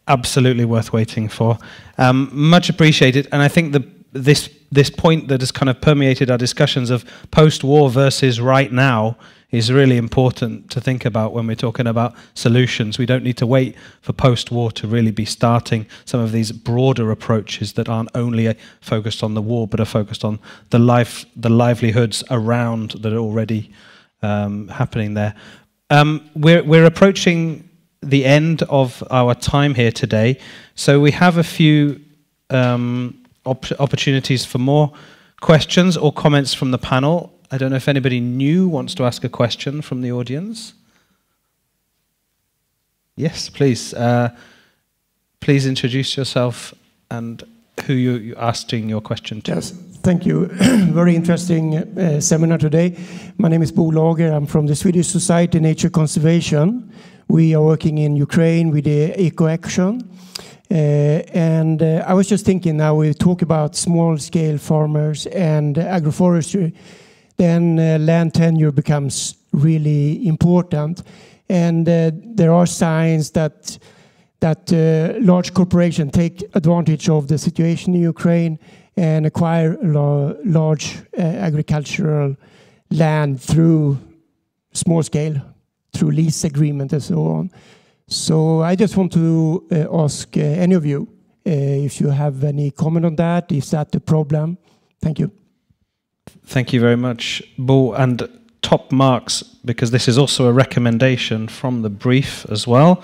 absolutely worth waiting for. Much appreciated. And I think this point that has kind of permeated our discussions of post-war versus right now is really important to think about when we're talking about solutions. We don't need to wait for post-war to really be starting some of these broader approaches that aren't only focused on the war, but are focused on the livelihoods around that are already happening there. We're approaching the end of our time here today, so we have a few opportunities for more questions or comments from the panel. I don't know if anybody new wants to ask a question from the audience. Yes, please. Please introduce yourself and who you're asking your question to. Yes, thank you. Very interesting seminar today. My name is Bo Lager. I'm from the Swedish Society Nature Conservation. We are working in Ukraine with the Eco Action. And I was just thinking, now we talk about small-scale farmers and agroforestry, then land tenure becomes really important. And there are signs that large corporations take advantage of the situation in Ukraine and acquire large agricultural land through small scale, through lease agreement and so on. So I just want to ask any of you if you have any comment on that. Is that the problem? Thank you. Thank you very much, Bo, and top marks, because this is also a recommendation from the brief as well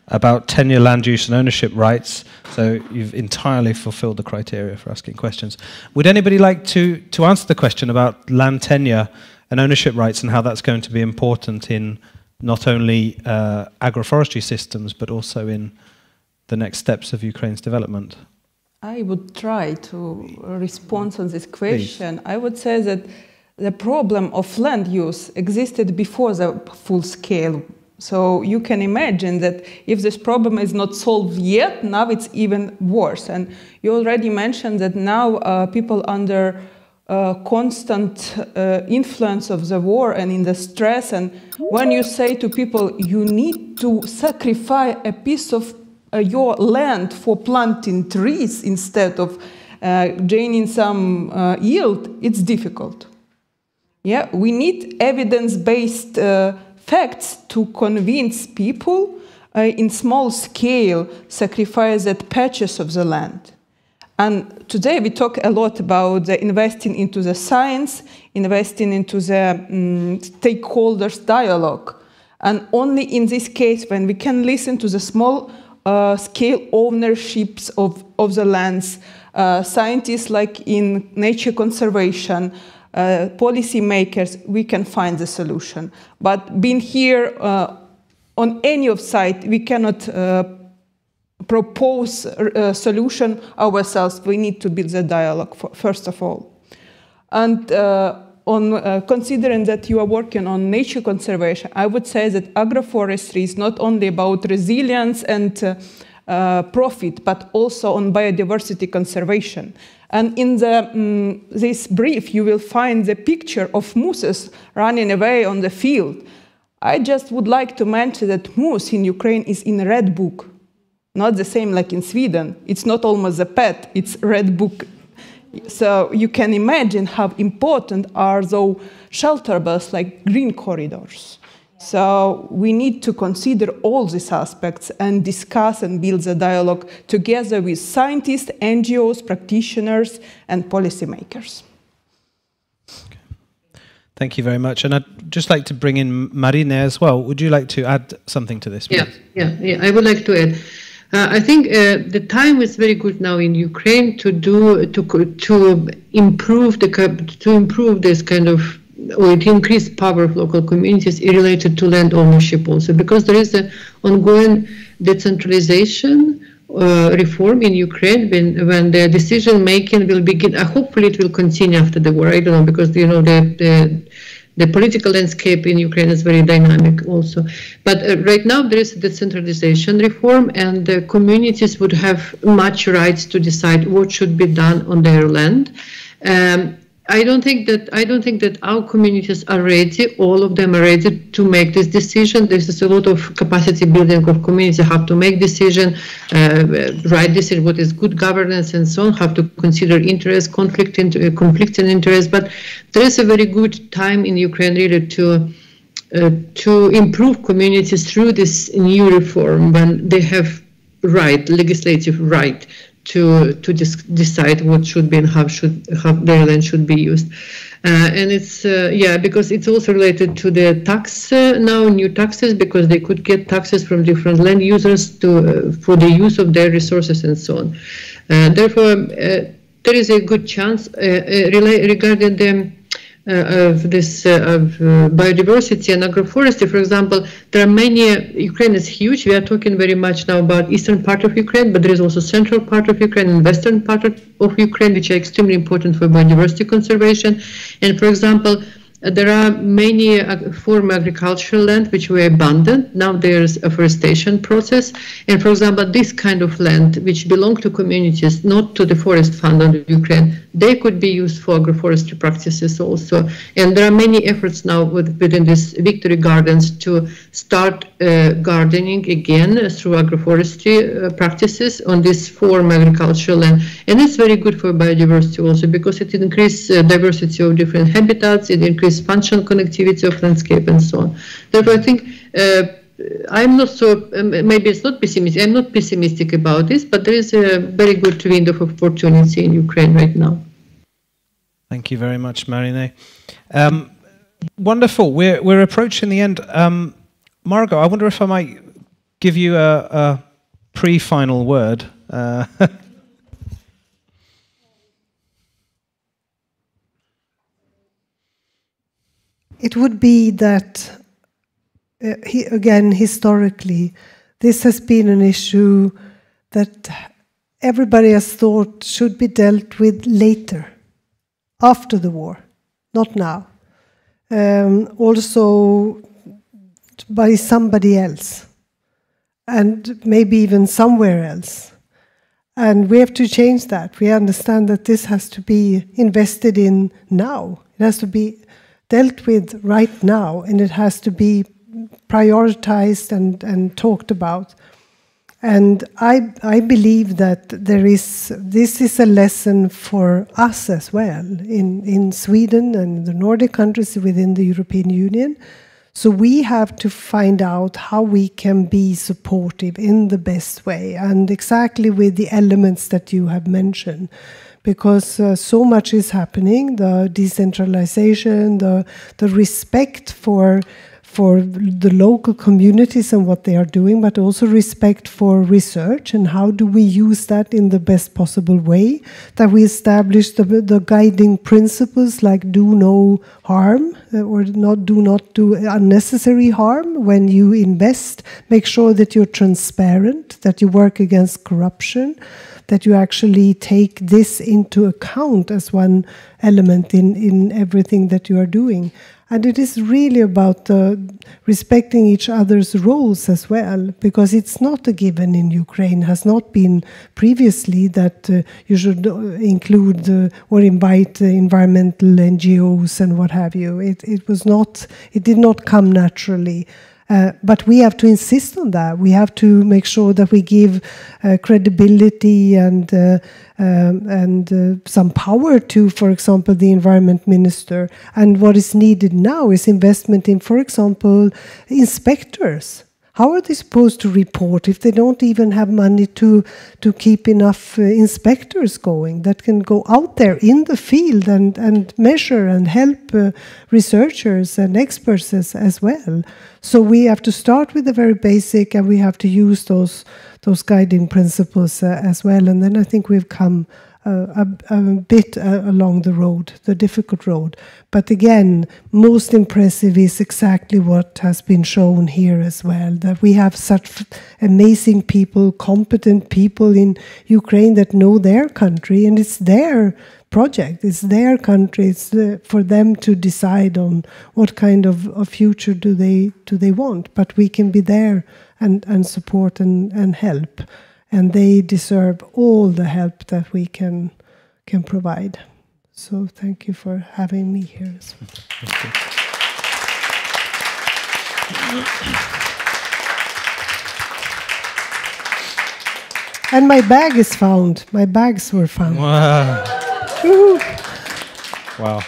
about tenure, land use and ownership rights. So you've entirely fulfilled the criteria for asking questions. Would anybody like to answer the question about land tenure and ownership rights and how that's going to be important in not only agroforestry systems, but also in the next steps of Ukraine's development? I would try to respond on this question. Please. I would say that the problem of land use existed before the full scale. So you can imagine that if this problem is not solved yet, now it's even worse. And you already mentioned that now people under constant influence of the war and in the stress, and when you say to people, you need to sacrifice a piece of your land for planting trees instead of gaining some yield, it's difficult. Yeah, we need evidence-based facts to convince people in small scale sacrifice that patches of the land. And today we talk a lot about the investing into the science, investing into the stakeholders dialogue. And only in this case, when we can listen to the small scale ownerships of the lands, scientists like in nature conservation, policy makers, we can find the solution. But being here on any of site, we cannot propose a solution ourselves. We need to build the dialogue first of all. And on considering that you are working on nature conservation, I would say that agroforestry is not only about resilience and profit, but also on biodiversity conservation. And in the, this brief, you will find the picture of mooses running away on the field. I just would like to mention that moose in Ukraine is in a red book. Not the same like in Sweden. It's not almost a pet, it's red book. So you can imagine how important are those shelter belts like green corridors. So we need to consider all these aspects and discuss and build a dialogue together with scientists, NGOs, practitioners, and policymakers. Okay. Thank you very much. And I'd just like to bring in Marine as well. Would you like to add something to this, please? Yeah, I would like to add. I think the time is very good now in Ukraine to improve this kind of, or to increase power of local communities related to land ownership also, because there is an ongoing decentralization reform in Ukraine when the decision making will begin. Hopefully, it will continue after the war. I don't know, because you know the political landscape in Ukraine is very dynamic also. But right now there is a decentralization reform, and the communities would have much rights to decide what should be done on their land. I don't think that our communities are ready. All of them are ready to make this decision. There is a lot of capacity building of communities, have to make decision, right decision, what is good governance and so on, have to consider interest, conflicting interest. But there is a very good time in Ukraine really to improve communities through this new reform, when they have legislative right to decide what should be and how their land should be used. And it's because it's also related to the tax now, new taxes, because they could get taxes from different land users for the use of their resources and so on. Therefore, there is a good chance regarding the biodiversity and agroforestry. For example, there are many. Ukraine is huge. We are talking very much now about eastern part of Ukraine, but there is also central part of Ukraine and western part of Ukraine, which are extremely important for biodiversity conservation. And for example, there are many former agricultural land which were abandoned. Now there's a forestation process. And for example, this kind of land which belong to communities, not to the forest fund of Ukraine, they could be used for agroforestry practices also. And there are many efforts now within this Victory Gardens to start gardening again through agroforestry practices on this form agricultural land. And it's very good for biodiversity also, because it increases diversity of different habitats, it increases functional connectivity of landscape and so on. Therefore, I think I'm not so, maybe it's not pessimistic, I'm not pessimistic about this, but there is a very good window of opportunity in Ukraine right now. Thank you very much, Marine. Wonderful. We're approaching the end. Margot, I wonder if I might give you a pre-final word. It would be that, again, historically, this has been an issue that everybody has thought should be dealt with later, after the war, not now. Also by somebody else, and maybe even somewhere else. And we have to change that. We understand that this has to be invested in now. It has to be dealt with right now, and it has to be prioritized and talked about. And I believe that this is a lesson for us as well, in Sweden and the Nordic countries within the European Union. So we have to find out how we can be supportive in the best way, and exactly with the elements that you have mentioned. Because so much is happening, the decentralization, the respect for the local communities and what they are doing, but also respect for research and how do we use that in the best possible way, that we establish the guiding principles like do no harm or do not do unnecessary harm when you invest. Make sure that you're transparent, that you work against corruption, that you actually take this into account as one element in everything that you are doing. And it is really about respecting each other's roles as well, because it's not a given in Ukraine, has not been previously that you should include or invite environmental NGOs and what have you. It did not come naturally. But we have to insist on that. We have to make sure that we give credibility and some power to, for example, the environment minister. And what is needed now is investment in, for example, inspectors. How are they supposed to report if they don't even have money to keep enough inspectors going that can go out there in the field and measure and help researchers and experts as well? So we have to start with the very basic, and we have to use those guiding principles as well. And then I think we've come a bit along the road, the difficult road. But again, most impressive is exactly what has been shown here as well, that we have such amazing people, competent people in Ukraine that know their country, and it's their project, it's their country, it's for them to decide on what kind of a future do they want. But we can be there and support and help. And they deserve all the help that we can provide. So thank you for having me here as well. And my bag is found. My bags were found. Wow. Wow.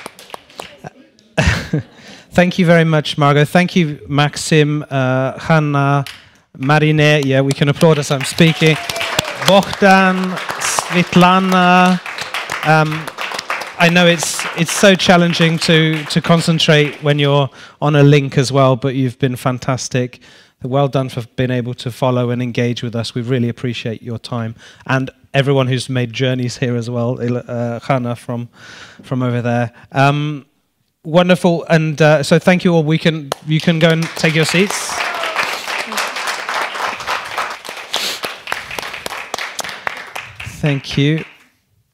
Thank you very much, Margot. Thank you, Maxim, Hanna, Marine. Yeah, we can applaud as I'm speaking. Bogdan, Svetlana. I know it's so challenging to concentrate when you're on a link as well, but you've been fantastic. Well done for being able to follow and engage with us. We really appreciate your time, and everyone who's made journeys here as well. Hannah from over there. Wonderful, and so thank you all. You can go and take your seats. Thank you.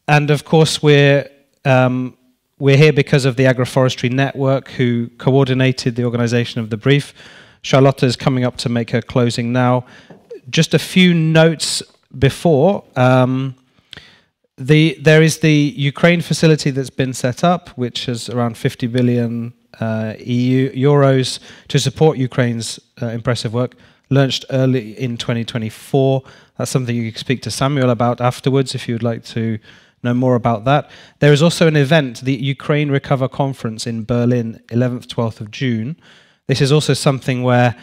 And of course, we're here because of the Agroforestry Network, who coordinated the organization of the brief. Charlotte is coming up to make her closing now. Just a few notes before. There is the Ukraine facility that's been set up, which is around 50 billion euros to support Ukraine's impressive work, launched early in 2024. That's something you can speak to Samuel about afterwards if you'd like to know more about that. There is also an event, the Ukraine Recover Conference in Berlin, 11th, 12th of June. this is also something where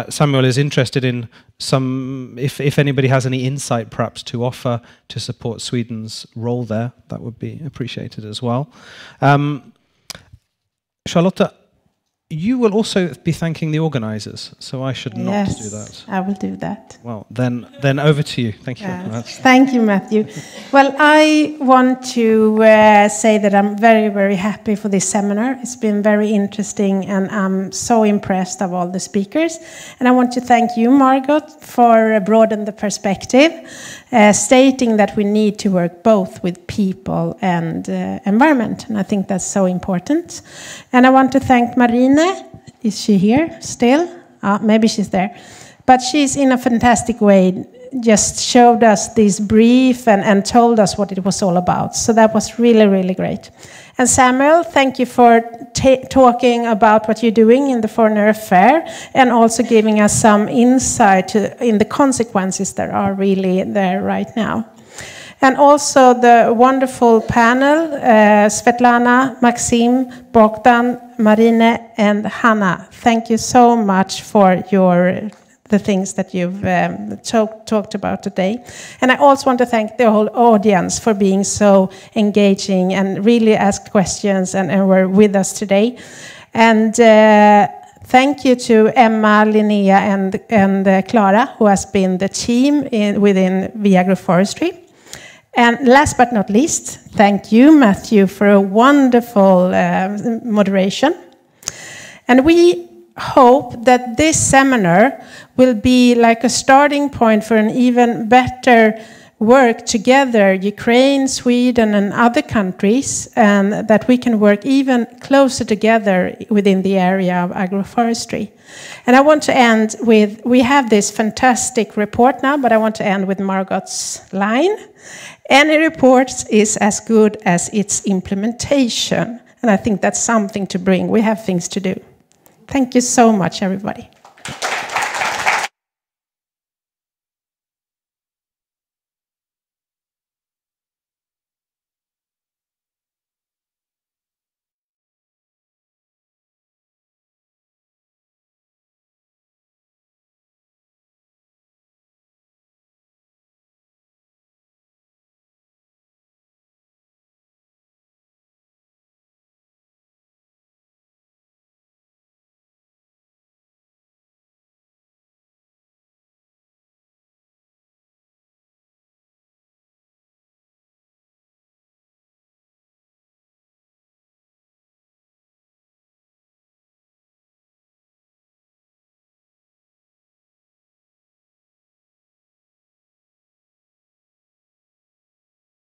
Samuel is interested in some, if anybody has any insight perhaps to offer to support Sweden's role there, that would be appreciated as well. Charlotta, you will also be thanking the organisers, so I should not do that. I will do that. Well, then over to you. Thank you very much. Thank you, Matthew. Well, I want to say that I'm very, very happy for this seminar. It's been very interesting, and I'm so impressed of all the speakers. And I want to thank you, Margot, for broadening the perspective, stating that we need to work both with people and environment. And I think that's so important. And I want to thank Marine. Is she here still? Maybe she's there. But she's in a fantastic way just showed us this brief and told us what it was all about. So that was really, really great. And Samuel, thank you for talking about what you're doing in the Foreign Affairs and also giving us some insight in the consequences that are really there right now. And also the wonderful panel, Svetlana, Maxim, Bogdan, Marine, and Hanna. Thank you so much for the things that you've talked about today. And I also want to thank the whole audience for being so engaging and really asked questions and were with us today. And thank you to Emma, Linnea, and Clara, who has been the team within Agroforestry. And last but not least, thank you, Matthew, for a wonderful moderation. And we hope that this seminar will be like a starting point for an even better work together, Ukraine, Sweden, and other countries, and that we can work even closer together within the area of agroforestry. And I want to end with, we have this fantastic report now, but I want to end with Margot's line. Any report is as good as its implementation. And I think that's something to bring. We have things to do. Thank you so much, everybody.